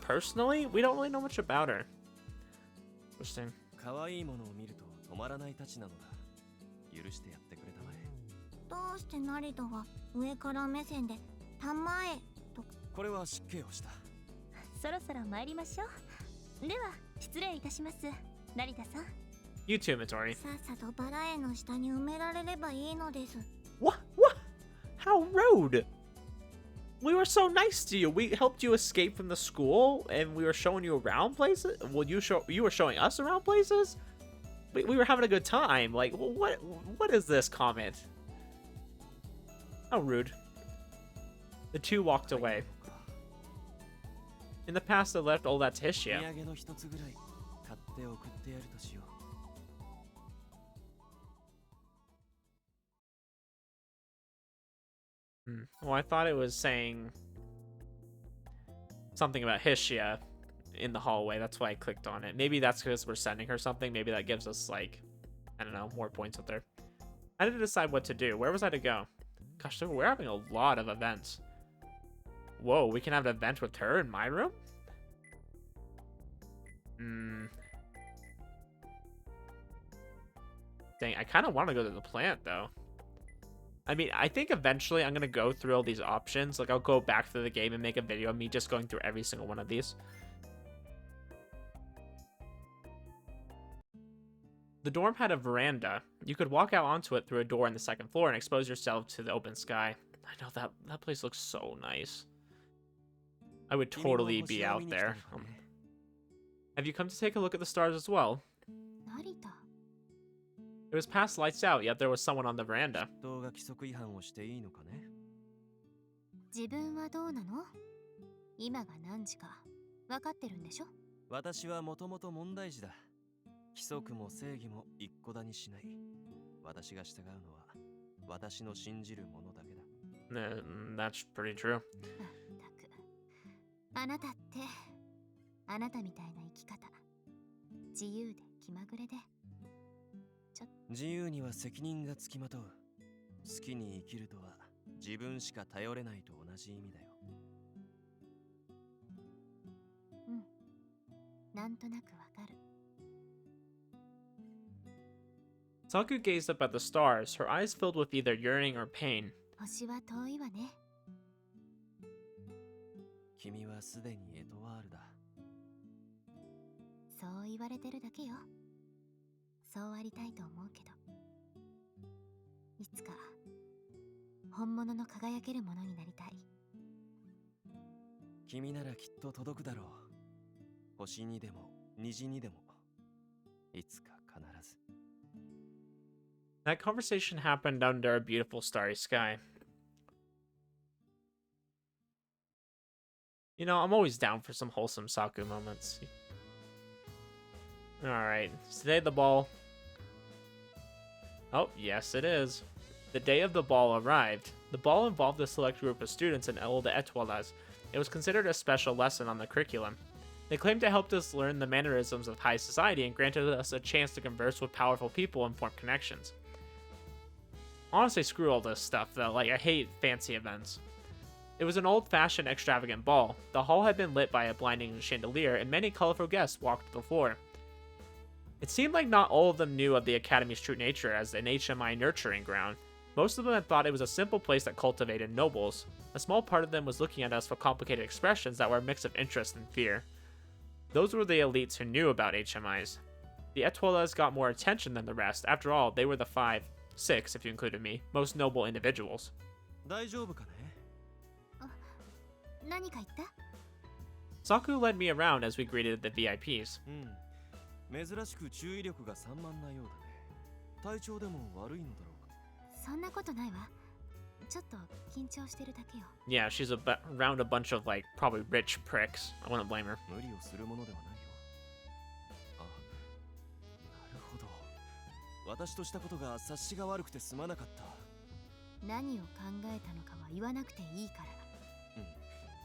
personally, we don't really know much about her. Interesting. 可愛いものを見ると止まらないたちなのだ。許してやってくれたまえ。どうして成田は上から目線でたまえと。これは失敬をした。そろそろ参りましょう。では失礼いたします。成田さん。 You too, Mitori. さっさとバラ園の下に埋められればいいのです。 What? What? How rude! We were so nice to you. We helped you escape from the school, and we were showing you around places. Well, you were showing us around places. We were having a good time. Like, what is this comment? How rude. The two walked away. In the past, they left all that to 土 Hishia. 産の一つぐらい買って送ってやるとしよう。 Well, I thought it was saying something about Hishia in the hallway. That's why I clicked on it. Maybe that's because we're sending her something. Maybe that gives us, like, I don't know, more points up there. I had to decide what to do. Where was I to go? Gosh, we're having a lot of events. Whoa, we can have an event with her in my room? Dang, I kind of want to go to the plant, though. I mean, I think eventually I'm going to go through all these options. Like, I'll go back through the game and make a video of me just going through every single one of these. The dorm had a veranda. You could walk out onto it through a door on the second floor and expose yourself to the open sky. I know that place looks so nice. I would totally be out there. Have you come to take a look at the stars as well? 成田。It was past lights out, yet there was someone on the veranda. 人が規則違反をしていいのかね。自分はどうなの？今が何時か分かってるんでしょ？私はもともと問題児だ。規則も正義も一個だにしない。私が従うのは私の信じるものだけだ。That's pretty true. まったく。あなたってあなたみたいな生き方。自由で気まぐれで。自由には責任がつきまとう。好きに生きるとは自分しか頼れないと同じ意味だよ。うん。なんとなくわかる。Saku gazed up at the stars, her eyes filled with either yearning or pain. 星は遠いわね。君はすでにエトワールだ。そう言われてるだけよ。そうありたいと思うけど、いつか本物の輝けるものになりたい。君ならきっと届くだろう。星にでも虹にでも、いつか必ず。That conversation happened under a beautiful starry sky. You know, I'm always down for some wholesome Saku moments. Alright, today the ball... Oh, yes it is. The day of the ball arrived. The ball involved a select group of students in El de Etoiles. It was considered a special lesson on the curriculum. They claimed it helped us learn the mannerisms of high society and granted us a chance to converse with powerful people and form connections. Honestly, screw all this stuff though, like I hate fancy events. It was an old-fashioned, extravagant ball. The hall had been lit by a blinding chandelier, and many colorful guests walked the floor. It seemed like not all of them knew of the Academy's true nature as an HMI nurturing ground. Most of them had thought it was a simple place that cultivated nobles. A small part of them was looking at us for complicated expressions that were a mix of interest and fear. Those were the elites who knew about HMIs. The Etoiles got more attention than the rest. After all, they were the 6 if you included me, most noble individuals. 大丈夫かね？何か言った？ Saku led me around as we greeted the VIPs. 珍しく注意力が散漫なようだね。体調でも悪いのだろうか。そんなことないわ。ちょっと緊張してるだけよ。Yeah, she's around a bunch of, like, probably rich pricks. I wouldn't blame her. 無理をするものではないよ。あ、なるほど。私としたことが察しが悪くてすまなかった。何を考えたのかは言わなくていいから。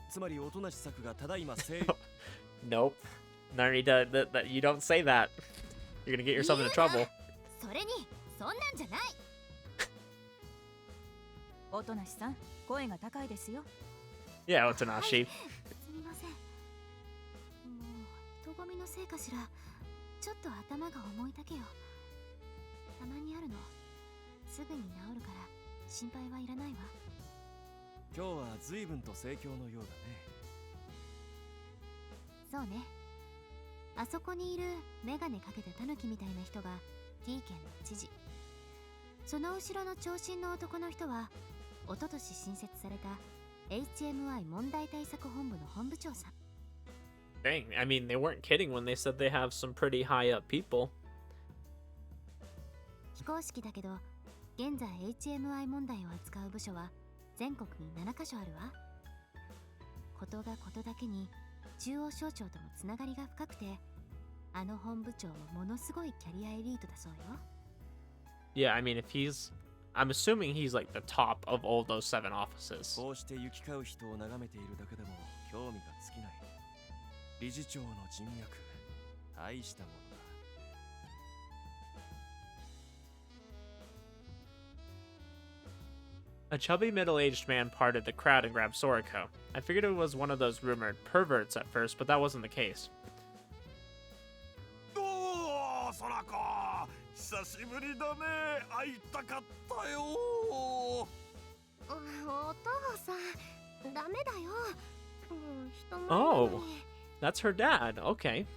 つまり音無し作がただいまNope. Narita, you don't say that. You're gonna get yourself into trouble. それに、そんなんじゃない。音無さん、声が高いですよ。Yeah, Otonashi. すみません。もう人混みのせいかしら。ちょっと頭が重いだけよ。たまにあるの。すぐに治るから心配はいらないわ。今日は随分と盛況のようそうね。あそこにいるメガネかけてタヌキみたいな人が T 県の知事。その後ろの長身の男の人は一昨年新設された HMI 問題対策本部の本部長さん。Dang, I mean, they weren't kidding when they said they have some pretty high up people. 非公式だけど、現在 HMI 問題を扱う部署は全国に7カ所あるわ。ことがことだけに中央省庁とのつながりが深くて、あの本部長もものすごいキャリアエリートだそうよ。Yeah, I mean, I'm assuming he's like the top of all those 7 offices. こうして行き交う人を眺めているだけでも興味が尽きない。理事長の人脈、大したものだ。A chubby middle-aged man parted the crowd and grabbed Soriko. I figured it was one of those rumored perverts at first, but that wasn't the case. おー、ソラコ、久しぶりだね。会いたかったよ。お父さん、ダメだよ。もう人前なのに。That's her dad. Okay.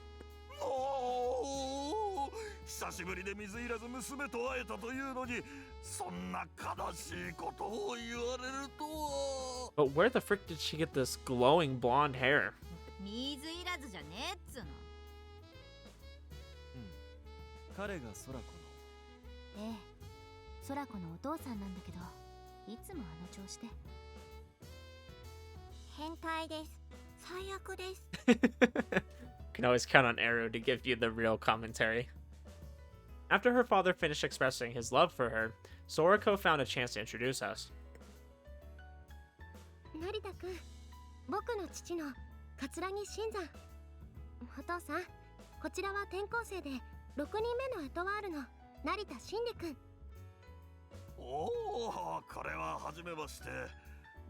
おー、久しぶりで水入らず娘と会えたというのに、そんな悲しいことを言われるとは。But where the frick did she get this glowing blonde hair? 水いらずじゃねえっつの。彼がソラコのええ、空子のお父さんなんだけど、いつもあの調子で。変態です。最悪です。Can always count on Eru to give you the real commentary. After her father finished expressing his love for her, Sorako found a chance to introduce us. 成田くん、僕の父の桂木新山。お父さん、こちらは転校生で6人目のエトワールの成田真理くん。おお、これは初めまして。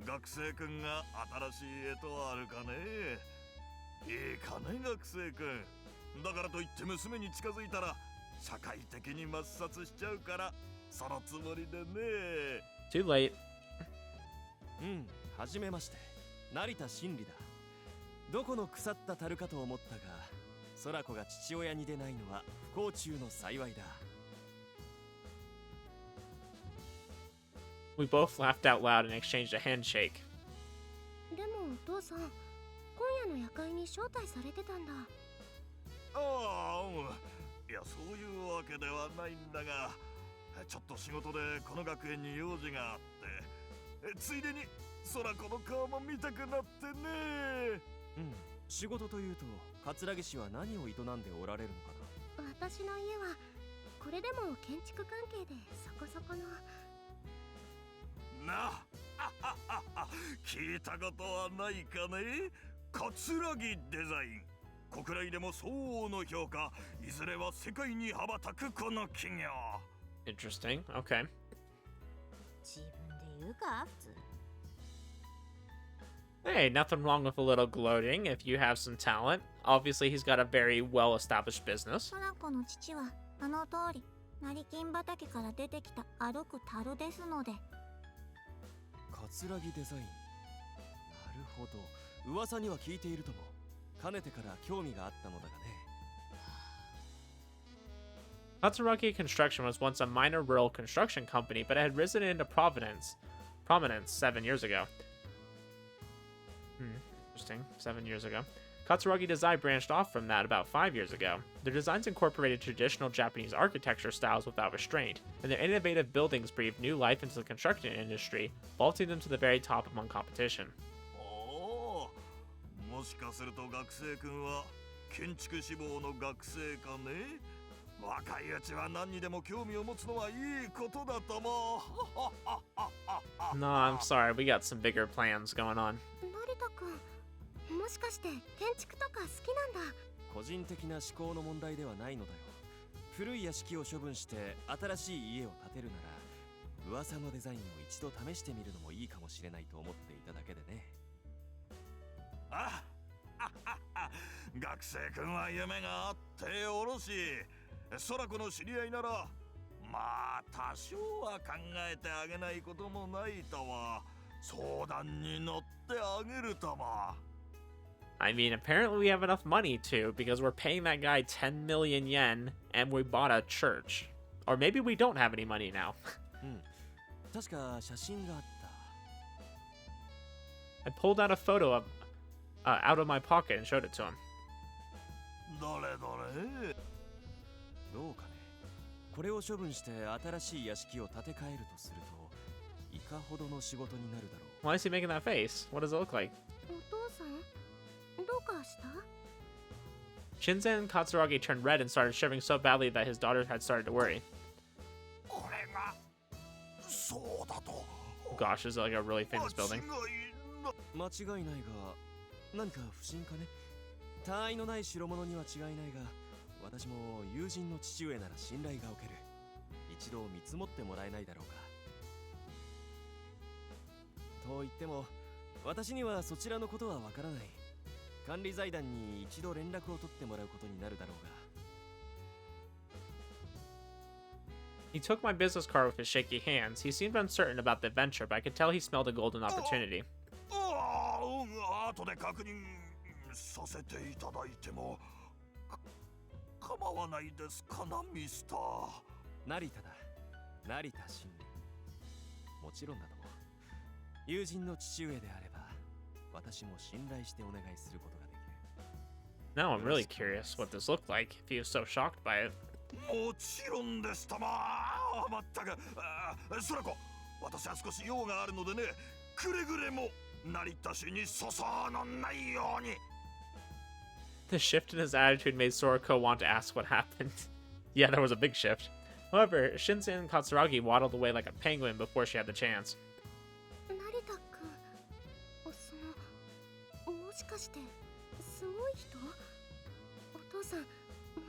学生くんが新しいエトワールかね。いいかね、学生くん。だからといって娘に近づいたら社会的に抹殺しちゃうから、そのつもりでね。 Too late. はじめまして、成田真理だ。どこの腐った樽かと思ったが、空子が父親に出ないのは不幸中の幸いだ。We both laughed out loud and exchanged a handshake. でもお父さん、今夜の夜会に招待されてたんだ。ああ、いや、そういうわけではないんだが、ちょっと仕事でこの学園に用事があって、ついでに空子の顔も見たくなってね。仕事というと、桂木氏は何を営んでおられるのかな。私の家はこれでも建築関係でそこそこの。なあ、聞いたことはないかね。桂木デザイン、国内でも相応の評価、いずれは世界に羽ばたくこの企業。 Interesting. Okay. 自分で言うか、普通。Hey, nothing wrong with a little gloating if you have some talent. Obviously, he's got a very well-established business. 空子の父はあの通り成金畑から出てきた歩く樽ですので。桂木デザイン。なるほど、噂には聞いているとも。かねてから興味があったのだがね。Katsuragi Construction was once a minor rural construction company, but it had risen into prominence 7 years ago. Interesting. 7 years ago. Katsuragi Design branched off from that about 5 years ago. Their designs incorporated traditional Japanese architecture styles without restraint, and their innovative buildings breathed new life into the construction industry, vaulting them to the very top among competition. おお、もしかすると学生くんは建築志望の学生かね。若いうちは何にでも興味を持つのはいいことだと思う。No, I'm sorry. We got some bigger plans going on. 成田くん、もしかして建築とか好きなんだ。個人的な思考の問題ではないのだよ。古い屋敷を処分して新しい家を建てるなら、噂のデザインを一度試してみるのもいいかもしれないと思っていただけでね。あ学生くんは夢があっておろし、空子の知り合いならまあ多少は考えてあげないこともないとは。相談に乗ってあげるとも。I mean, apparently we have enough money to, because we're paying that guy 10 million yen, and we bought a church. Or maybe we don't have any money now. 確か写真があった。 I pulled out a photo of out of my pocket and showed it to him. どれどれ。どうかね。これを処分して新しい屋敷を建て替えるとすると、いかほどの仕事になるだろう。 Why is he making that face? What does it look like? お父さん、どうかした？ Shinzen Katsuragi turned red and started shivering so badly that his daughter had started to worry. これがそうだと。 Gosh, is it like a really famous building? 間違いないが、何か不審かね。他愛のない代物には違いないが、私も友人の父上なら信頼がおける。一度見積もってもらえないだろうか。と言っても、私にはそちらのことはわからない。管理財団に一度連絡を取ってもらうことになるだろうが。He took my business card with his shaky hands. He seemed uncertain about the venture, but I could tell he smelled a golden opportunity. 後で確認させていただいても構わないですかな、ミスター。成田だ。成田真理。もちろんだとも。友人の父上であれば、私も信頼してお願いすることができる。 Now I'm really curious what this looked like if he was so shocked by it. もちろんですとも。ああ、まったく。そらこ、私は少し用があるのでね、くれぐれも成田氏に粗相のないように。The shift in his attitude made Sorako want to ask what happened. Yeah, there was a big shift. However, Shinsen Katsuragi waddled away like a penguin before she had the chance. 成田くん、もしかしてすごい人？お父さんも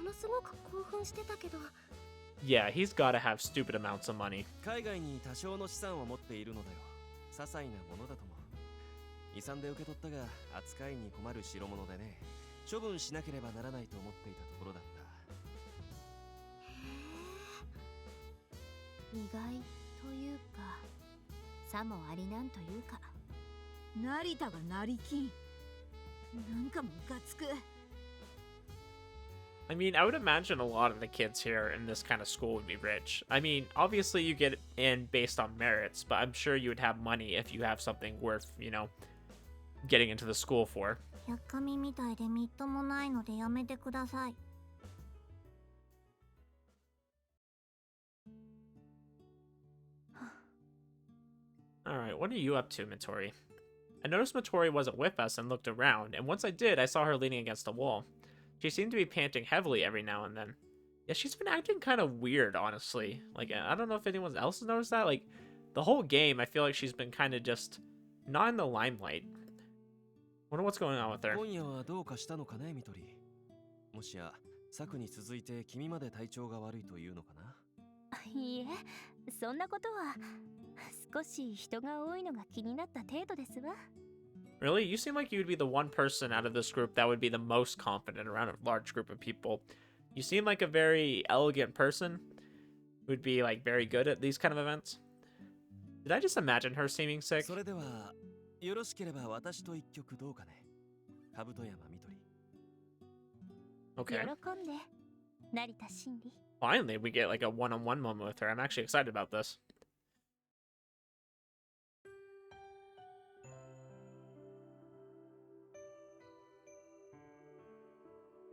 のすごく興奮してたけど。Yeah, he's gotta have stupid amounts of money. 海外に多少の資産を持っているのだよ。些細なものだとも。遺産で受け取ったが扱いに困る代物でね、処分しなければならないと思っていたところだった。意外というか、さもありなんというか。成田が成金。なんかムカつく。I mean, I would imagine a lot of the kids here in this kind of school would be rich. I mean, obviously you get in based on merits, but I'm sure you would have money if you have something worth, getting into the school for. やっかみみたいでみっともないのでやめてください。Alright, what are you up to, Mitori? I noticed Mitori wasn't with us and looked around, and once I did, I saw her leaning against a wall. She seemed to be panting heavily every now and then. Yeah, she's been acting kind of weird, honestly. Like, I don't know if anyone else has noticed that. Like, the whole game, I feel like she's been kind of just not in the limelight. Wonder what's going on with her. 今夜はどうかしたのかね、ミトリ。もしや、昨に続いて君まで体調が悪いというのかな。いいえ、そんなことは。少し人が多いのが気になった程度ですわ。Really? You seem like you would be the one person out of this group that would be the most confident around a large group of people. You seem like a very elegant person who would be like very good at these kind of events. Did I just imagine her seeming sick? それでは、よろしければ私と一曲どうかね。兜山みとり。Okay. 喜んで、成田真理。Finally, we get like a one-on-one moment with her. I'm actually excited about this.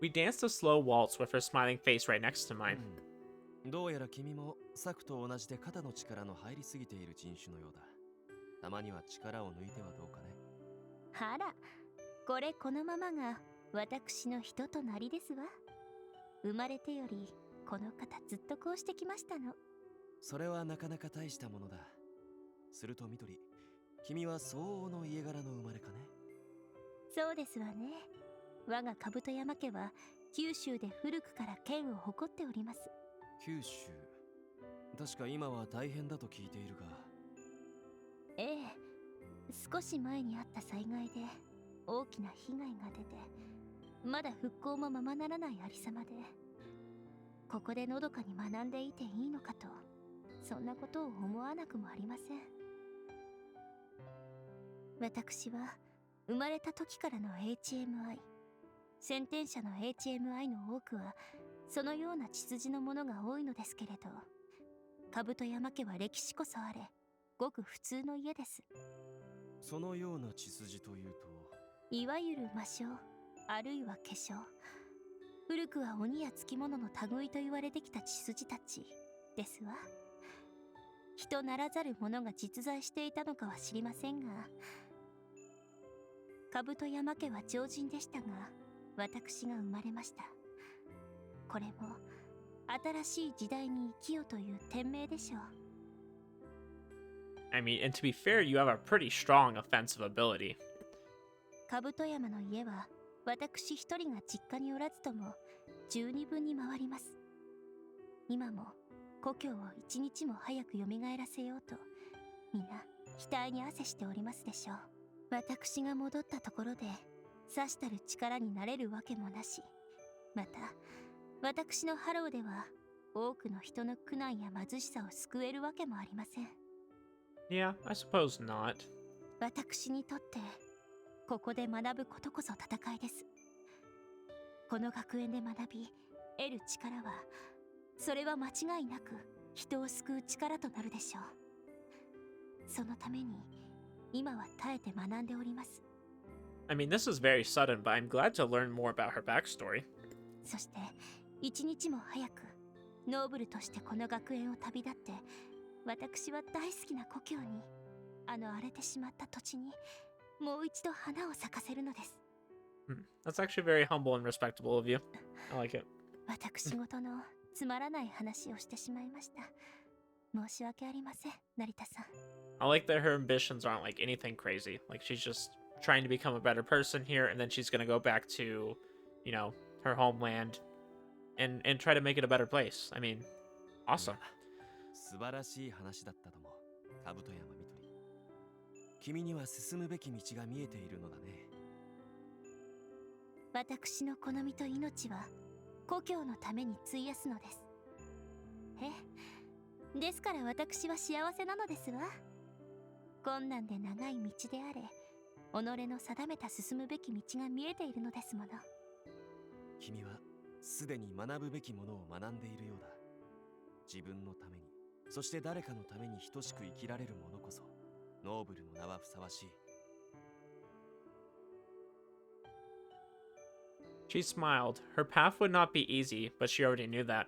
We danced a slow waltz with her smiling face right next to mine. どうやら君も昨と同じで肩の力の入りすぎている人種のようだ。たまには力を抜いてはどうかね。あら、このままが私の人となりですわ。生まれてよりこの方ずっとこうしてきましたの。それはなかなか大したものだ。するとみとり、君は相応の家柄の生まれかね。そうですわね。我が兜山家は九州で古くから剣を誇っております。九州、確か今は大変だと聞いているが。ええ、少し前にあった災害で大きな被害が出て、まだ復興もままならないありさまで、ここでのどかに学んでいていいのかと、そんなことを思わなくもありません。私は生まれた時からの HMI、先天者の HMI の多くはそのような血筋のものが多いのですけれど、兜山家は歴史こそあれごく普通の家です。そのような血筋というと、いわゆる魔性、あるいは化粧、古くは鬼やつきものの類と言われてきた血筋たちですわ。人ならざる者が実在していたのかは知りませんが、兜山家は常人でしたが、私が生まれました。これも新しい時代に生きよという天命でしょう。I mean, and to be fair, you have a pretty strong offensive ability. 兜山の家は私一人が実家におらずとも十二分に回ります。今も故郷を一日も早く蘇らせようと皆額に汗しておりますでしょう。私が戻ったところでさしたる力になれるわけもなし、また私のハローでは多くの人の苦難や貧しさを救えるわけもありません。Yeah, I suppose not. 私にとってここで学ぶことこそ戦いです。この学園で学び得る力は、それは間違いなく人を救う力となるでしょう。そのために今は耐えて学んでおります。I mean, this is very sudden, but I'm glad to learn more about her backstory. そして一日も早くノーブルとしてこの学園を旅立って、私は大好きな故郷に、荒れてしまった土地にもう一度花を咲かせるのです。That's actually very humble and respectable of you. I like it. 私事のつまらない話をしてしまいました。申し訳ありません、成田さん。I like that her ambitions aren't like anything crazy. Like she's just trying to become a better person here, and then she's gonna go back to, you know, her homeland and try to make it a better place. I mean, awesome. 素晴らしい話だったとも、カブト山みとり。君には進むべき道が見えているのだね。私の好みと命は故郷のために費やすのです。ですから私は幸せなのですわ。困難で長い道であれ、己の定めた進むべき道が見えているのですもの。君はすでに学ぶべきものを学んでいるようだ。自分のために、そして誰かのために等しく生きられる者こそ、ノーブルの名はふさわしい。She smiled. Her path would not be easy, but she already knew that.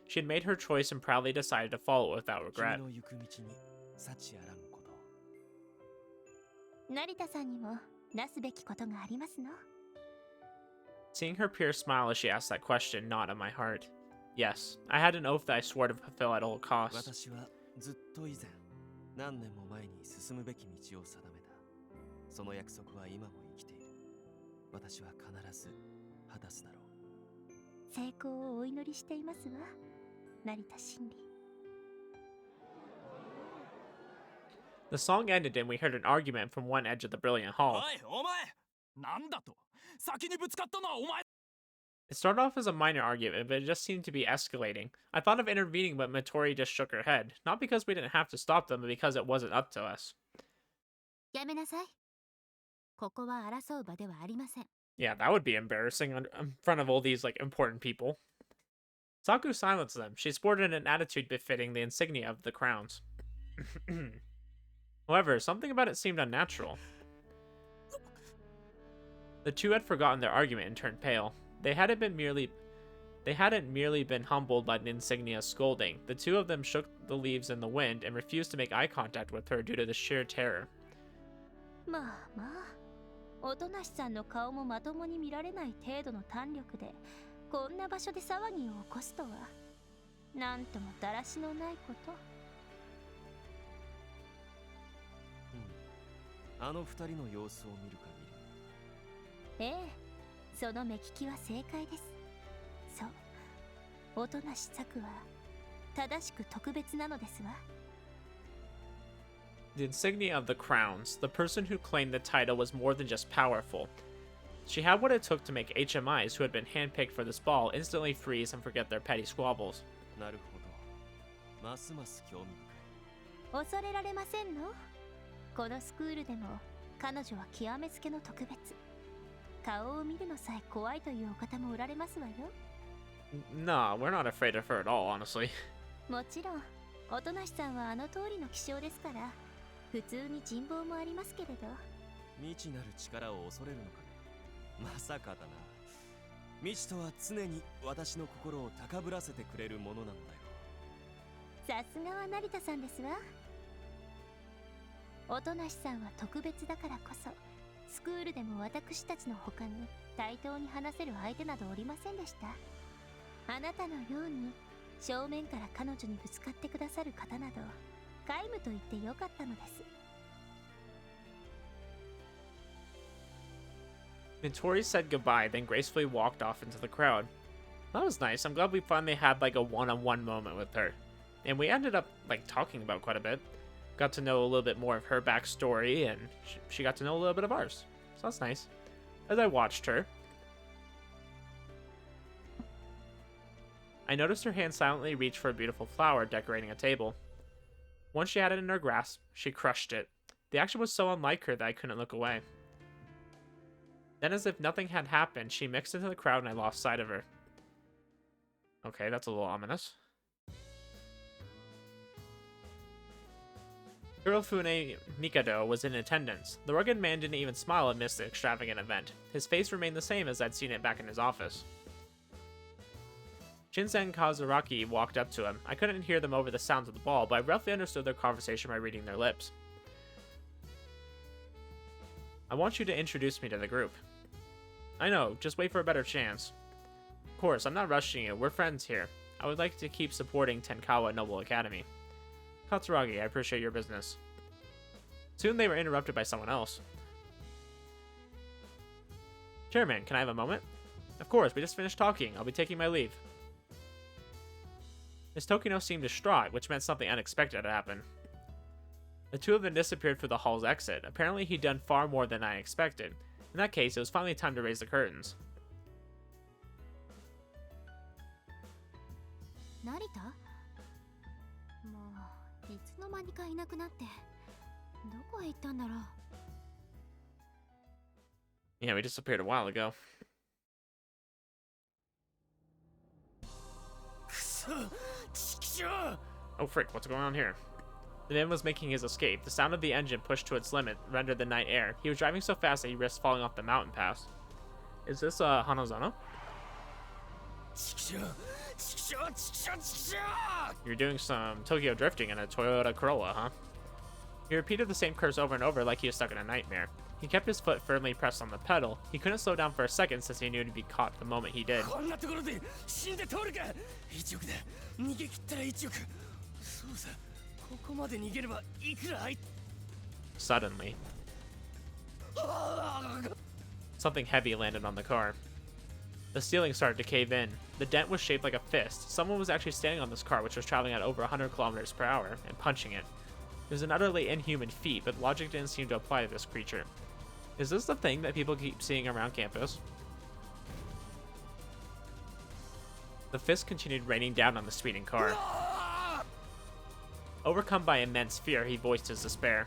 She had made her choice and proudly decided to follow it without regret. 君の行く道に幸あらぬこと。成田さんにもなすべきことがありますの？ Seeing her pure smile as she asked that question gnawed at my heart. Yes, I had an oath that I swore to fulfill at all costs. 私はずっと以前、何年も前に進むべき道を定めた。その約束は今も生きている。私は必ず果たすだろう。成功をお祈りしていますわ、成田真理。The song ended and we heard an argument from one edge of the brilliant hall. おいお前なんだと先にぶつかったのはお前 It started off as a minor argument, but it just seemed to be escalating. I thought of intervening, but Mitori just shook her head. Not because we didn't have to stop them, but because it wasn't up to us. やめなさい。ここは争う場ではありません。 Yeah, that would be embarrassing in front of all these, like, important people. Saku silenced them. She sported an attitude befitting the insignia of the crowns. However, something about it seemed unnatural. The two had forgotten their argument and turned pale. They hadn't merely been humbled by the insignia's scolding. The two of them shook the leaves in the wind and refused to make eye contact with her due to the sheer terror. まあまあ、おとなしさんの顔もまともに見られない程度の胆力でこんな場所で騒ぎを起こすとは、なんともだらしのないこと。あの二人の様子を見る限り、ええ、その目利きは正解です。そう、おとなし策は正しく特別なのですわ。The insignia of the crowns, the person who claimed the title was more than just powerful. She had what it took to make HMIs who had been handpicked for this ball instantly freeze and forget their petty squabbles. なるほど。ますます興味深い。恐れられませんの？このスクールでも彼女は極めつけの特別。顔を見るのさえ怖いというお方もおられますわよ。Nah, we're not afraid of her at all, honestly. もちろん、おとなしさんはあの通りの気性ですから、普通に人望もありますけれど。未知なる力を恐れるのかね。まさかだな。未知とは常に私の心を高ぶらせてくれるものなんだよ。さすがは成田さんですわ。おとなしさんは特別だからこそ、スクールでも私たちの他に対等に話せる相手などおりませんでした。あなたのように正面から彼女にぶつかってくださる方など皆無と言ってよかったのです。 Mitori said goodbye, then gracefully walked off into the crowd. That was nice. I'm glad we finally had like a one-on-one moment with her. And we ended up like talking about quite a bit. Got to know a little bit more of her backstory, and she got to know a little bit of ours. So that's nice. As I watched her, I noticed her hand silently reach for a beautiful flower decorating a table. Once she had it in her grasp, she crushed it. The action was so unlike her that I couldn't look away. Then, as if nothing had happened, she mixed into the crowd and I lost sight of her. Okay, that's a little ominous. Hirofune Mikado was in attendance. The rugged man didn't even smile amidst the extravagant event. His face remained the same as I'd seen it back in his office. Shinsen and Kazuraki walked up to him. I couldn't hear them over the sounds of the ball, but I roughly understood their conversation by reading their lips. I want you to introduce me to the group. I know, just wait for a better chance. Of course, I'm not rushing you, we're friends here. I would like to keep supporting Tenkawa Noble Academy. Katsuragi, I appreciate your business. Soon they were interrupted by someone else. Chairman, can I have a moment? Of course, we just finished talking. I'll be taking my leave. Miss Tokino seemed distraught, which meant something unexpected had happened. The two of them disappeared through the hall's exit. Apparently, he'd done far more than I expected. In that case, it was finally time to raise the curtains. 成田もういつの間にかいなくなってどこへ行ったんだろう Yeah, we disappeared a while ago. くそちくしょう Oh frick, what's going on here? The man was making his escape. The sound of the engine pushed to its limit rendered the night air. He was driving so fast that he risked falling off the mountain pass. Is this Hanazono? ちくしょうちくしょうちくしょうちくしょう You're doing some Tokyo drifting in a Toyota Corolla, huh? He repeated the same curse over and over like he was stuck in a nightmare. He kept his foot firmly pressed on the pedal. He couldn't slow down for a second since he knew he'd be caught the moment he did. こんなところで死んで通るか1億だ逃げ切ったら1億そうさここまで逃げればいくら入っ Suddenly, something heavy landed on the car. The ceiling started to cave in. The dent was shaped like a fist. Someone was actually standing on this car, which was traveling at over 100 kilometers per hour, and punching it. It was an utterly inhuman feat, but logic didn't seem to apply to this creature. Is this the thing that people keep seeing around campus? The fist continued raining down on the speeding car. Overcome by immense fear, he voiced his despair.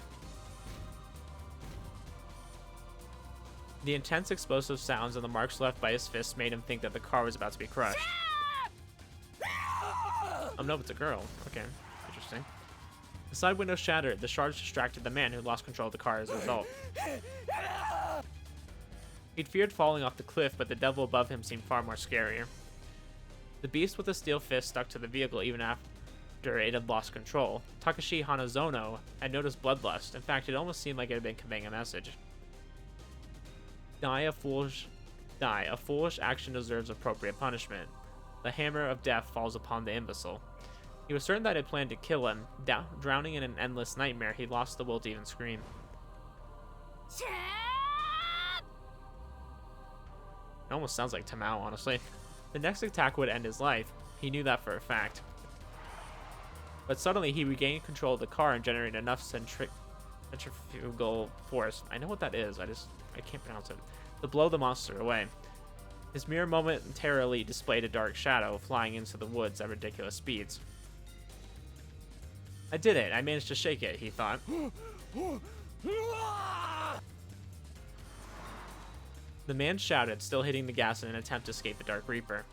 The intense explosive sounds and the marks left by his fist made him think that the car was about to be crushed. Oh no, it's a girl. Okay, interesting. The side window shattered. The shards distracted the man, who lost control of the car as a result. He'd feared falling off the cliff, but the devil above him seemed far more scarier. The beast with the steel fist stuck to the vehicle even after it had lost control. Takashi Hanazono had noticed bloodlust. In fact, it almost seemed like it had been conveying a message. Die, a foolish action deserves appropriate punishment. The hammer of death falls upon the imbecile. He was certain that it planned to kill him. Drowning in an endless nightmare, he lost the will to even scream. It almost sounds like Tamao, honestly. The next attack would end his life. He knew that for a fact. But suddenly, he regained control of the car and generated enough centrifugal force. I know what that is, I can't pronounce it. To blow the monster away. His mirror momentarily displayed a dark shadow flying into the woods at ridiculous speeds. I did it. I managed to shake it, he thought. The man shouted, still hitting the gas in an attempt to escape the Dark Reaper.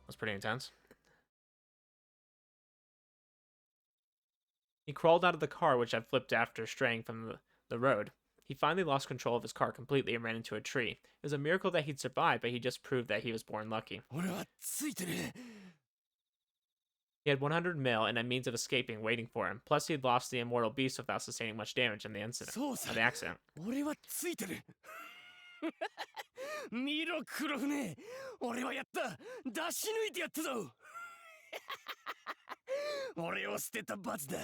That's pretty intense. He crawled out of the car, which had flipped after straying from the road. He finally lost control of his car completely and ran into a tree. It was a miracle that he'd survived, but he just proved that he was born lucky. 俺はついてる He had 100 mil and a means of escaping waiting for him. Plus, he'd lost the immortal beast without sustaining much damage in the incident. そうさ The accident. 俺はついてる見ろ黒船俺はやった出し抜いてやったぞ俺を捨てた罰だ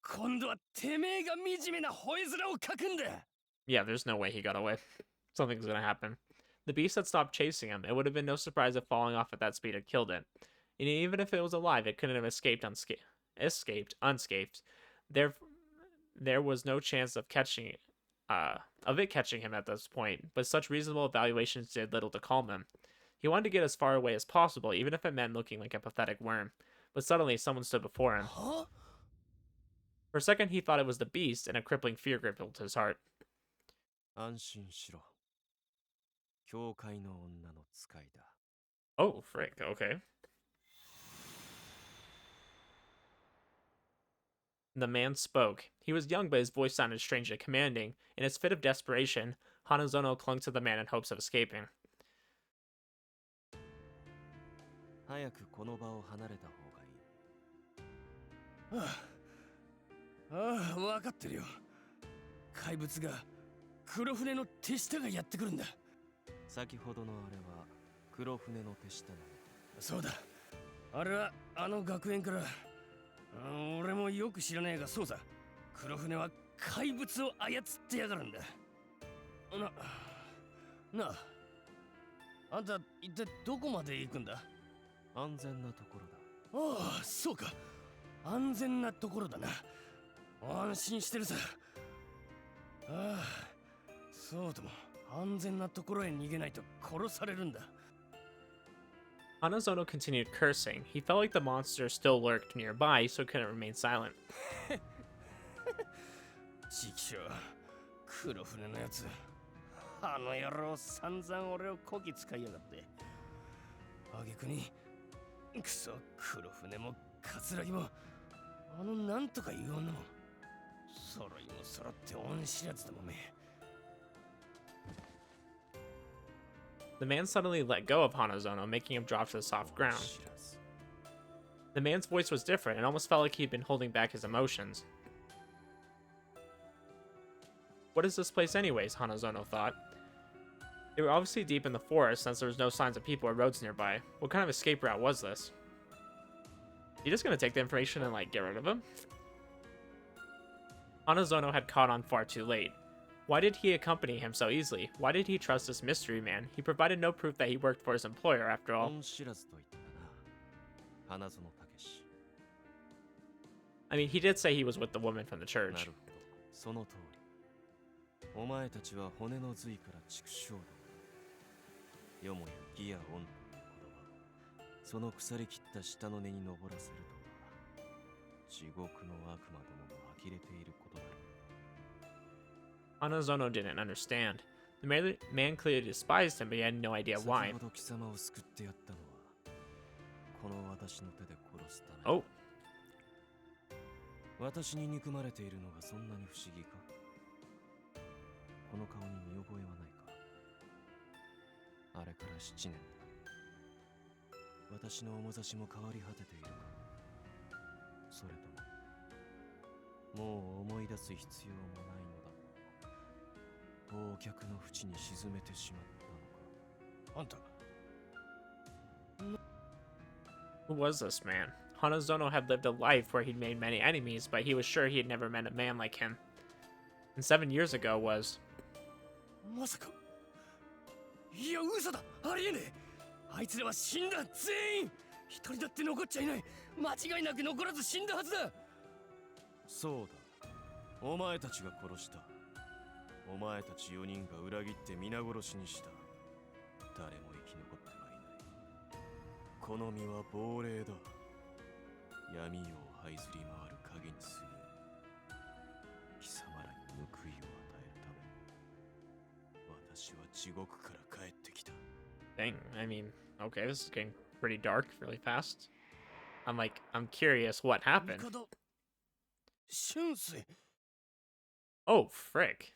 今度はてめえが惨めな吠え面をかくんだ Yeah, there's no way he got away. Something's gonna happen. The beast had stopped chasing him. It would have been no surprise if falling off at that speed had killed it. And even if it was alive, it couldn't have escaped unscathed. There was no chance of it catching him at this point, but such reasonable evaluations did little to calm him. He wanted to get as far away as possible, even if it meant looking like a pathetic worm. But suddenly, someone stood before him. Huh? For a second, he thought it was the beast, and a crippling fear gripped his heart. 安心しろ。教会の女の使いだ。 Oh, frick, okay. The man spoke. He was young, but his voice sounded strangely commanding. In his fit of desperation, Hanazono clung to the man in hopes of escaping. 早くこの場を離れた方がいい。ああ、分かってるよ。怪物が黒船の手下がやってくるんだ。先ほどのあれは黒船の手下なの。そうだ、あれはあの学園から。俺もよく知らねえが、そうさ、黒船は怪物を操ってやがるんだ。なあ、あんた一体どこまで行くんだ？安全なところだ。ああ、そうか、安全なところだな。安心してるさ。ああ、そうとも、安全なところへ逃げないと殺されるんだ。Hanazono continued cursing. He felt like the monster still lurked nearby, so he couldn't remain silent. ちきしょう、黒船のやつ。あの野郎、散々俺をこき使いやがって。あげくに、くそ、黒船もカツラギも、あのなんとかいう女も、揃いも揃って恩知らずだもんね。The man suddenly let go of Hanazono, making him drop to the soft ground. The man's voice was different and almost felt like he'd been holding back his emotions. What is this place anyways, Hanazono thought. They were obviously deep in the forest since there was no signs of people or roads nearby. What kind of escape route was this? You just gonna take the information and, like, get rid of him? Hanazono had caught on far too late. Why did he accompany him so easily? Why did he trust this mystery man? He provided no proof that he worked for his employer, after all. I mean, he did say he was with the woman from the church. その通り。お前たちは骨の髄から畜生ども。よもや義や恩という言葉をその腐りきった下の根に登らせるとは、地獄の悪魔どもが呆れていることだろう。Hanazono didn't understand. The man clearly despised him, but he had no idea why. Oh. 私に憎まれているのがそんなに不思議か？この顔に見覚えはないか？あれから7年だ。私の面差しも変わり果てているか？それとも、もう思い出す必要もないのだ。忘却の淵に沈めてしまったのか？あんた。Who was this man? Hanazono had lived a life where he'd made many enemies, but he was sure he had never met a man like him. And 7 years ago was... まさか。いや、嘘だ。ありえねえ。あいつらは死んだ。全員。一人だって残っちゃいない。間違いなく残らず死んだはずだ。そうだ。お前たちが殺した。お前たち4人が裏切って皆殺しにした。誰も生き残ってはいない。この身は亡霊だ。闇夜を這いずり回る影に過ぎぬ。貴様らに報いを与えるため、私は地獄から帰ってきた。Dang, I mean, okay, this is getting pretty dark really fast. I'm curious what happened. Oh, frick.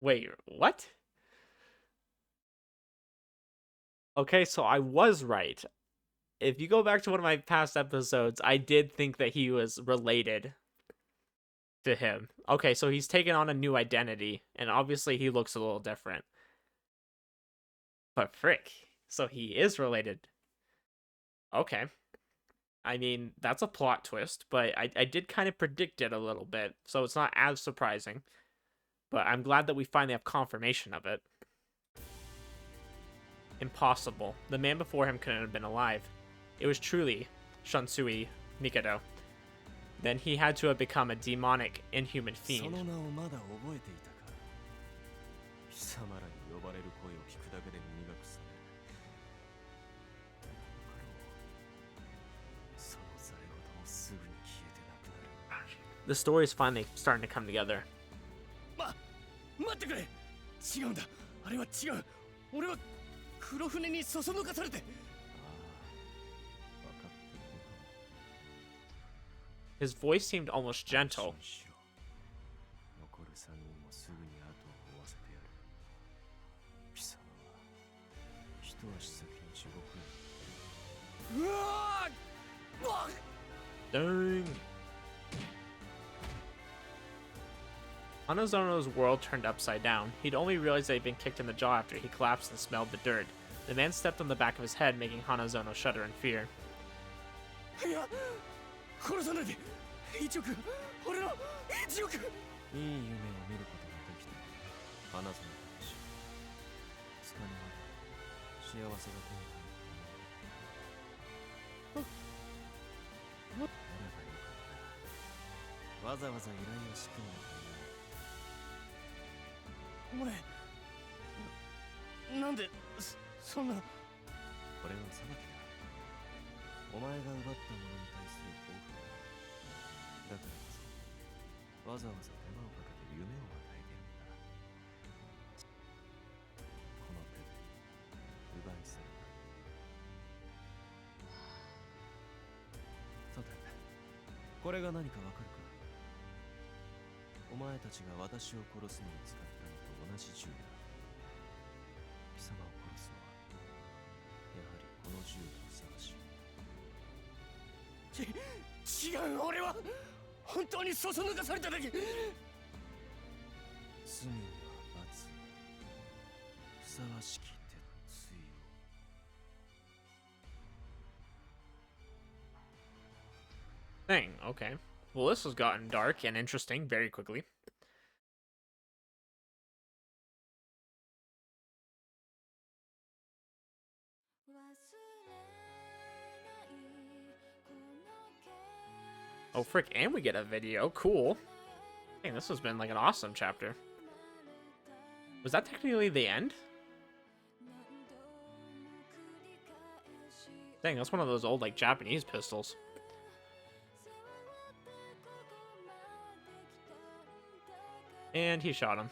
Wait, what? Okay, so I was right. If you go back to one of my past episodes, I did think that he was related to him. Okay, so he's taken on a new identity, and obviously he looks a little different. But frick, so he is related. Okay. I mean, that's a plot twist, but I did kind of predict it a little bit, so it's not as surprising. But I'm glad that we finally have confirmation of it. Impossible. The man before him couldn't have been alive. It was truly Shunsui Mikado. Then he had to have become a demonic, inhuman fiend. The story is finally starting to come together. 待ってくれ。違うんだ。あれは違う。俺は黒船にそそのかされて。His voice seemed almost gentle. Dang. Hanazono's world turned upside down. He'd only realized that he'd been kicked in the jaw after he collapsed and smelled the dirt. The man stepped on the back of his head, making Hanazono shudder in fear. いや殺さないで1億俺の1億いい夢を見ることができた花園たちつかの間幸せが手に入るならばよかったわざわざ依頼をしてもお前なんでそんなこれは裁きだお前が奪ったものに対する報復だからこそわざわざ手間をかけて夢を与えてるんだこの手で奪い去るさてこれが何かわかるかお前たちが私を殺すのに使ったのと同じ銃だ貴様を殺すのはやはりこの銃とふさわしい違う俺は本当にそそのかされただけ罪には罰ふさわしき鉄槌を Dang, okay. Well, this has gotten dark and interesting very quickly. Oh, frick, and we get a video. Cool. Dang, this has been like an awesome chapter. Was that technically the end? Dang, that's one of those old, like, Japanese pistols. And he shot him.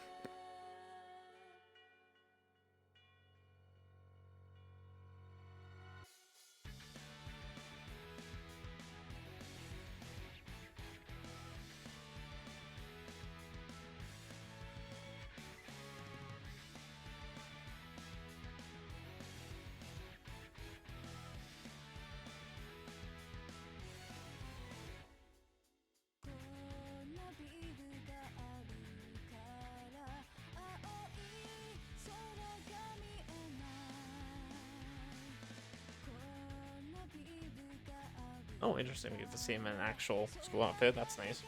Oh, interesting. We get to see him in an actual school outfit. That's nice.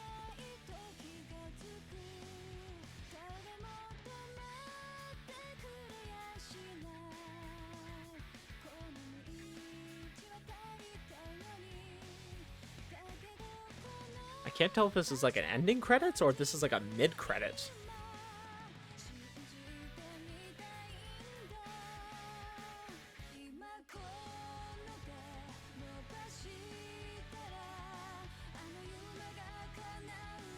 I can't tell if this is like an ending credits or if this is like a mid-credits.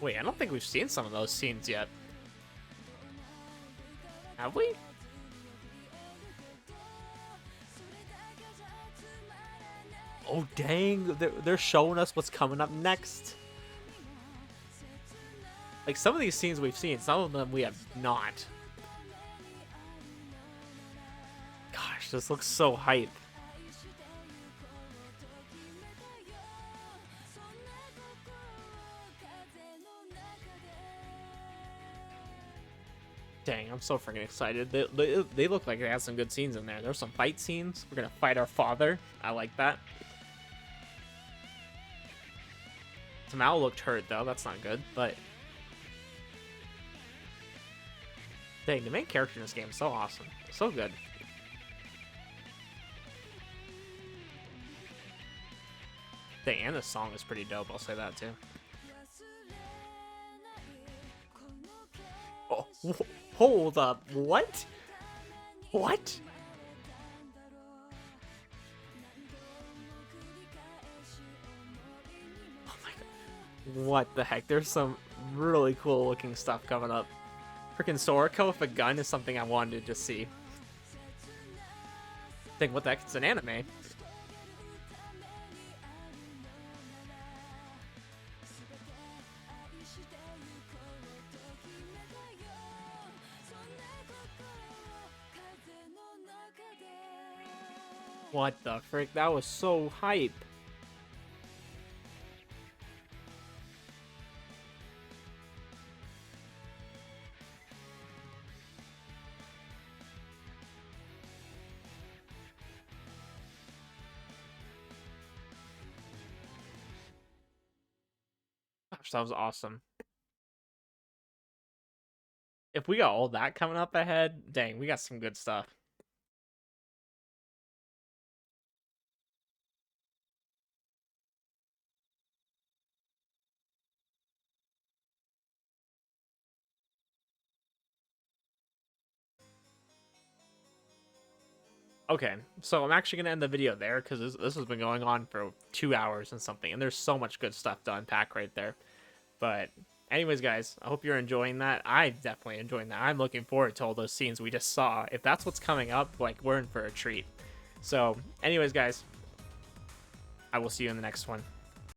Wait, I don't think we've seen some of those scenes yet. Have we? Oh, dang. They're showing us what's coming up next. Like, some of these scenes we've seen, some of them we have not. Gosh, this looks so hype. Dang, I'm so freaking excited. They look like they have some good scenes in there. There's some fight scenes. We're gonna fight our father. I like that. Tamao looked hurt though. That's not good, but dang, the main character in this game is so awesome. So good. Dang, and the song is pretty dope. I'll say that too. Oh, hold up. What? What? Oh my god. What the heck? There's some really cool looking stuff coming up. Freaking Sorako with a gun is something I wanted to see. Think what the heck? It's an anime. What the frick? That was so hype. Gosh, that was awesome. If we got all that coming up ahead, dang, we got some good stuff. Okay, so I'm actually going to end the video there because this has been going on for 2 hours and something, and there's so much good stuff to unpack right there. But anyways, guys, I hope you're enjoying that. I'm definitely enjoying that. I'm looking forward to all those scenes we just saw. If that's what's coming up, like, we're in for a treat. So anyways, guys, I will see you in the next one.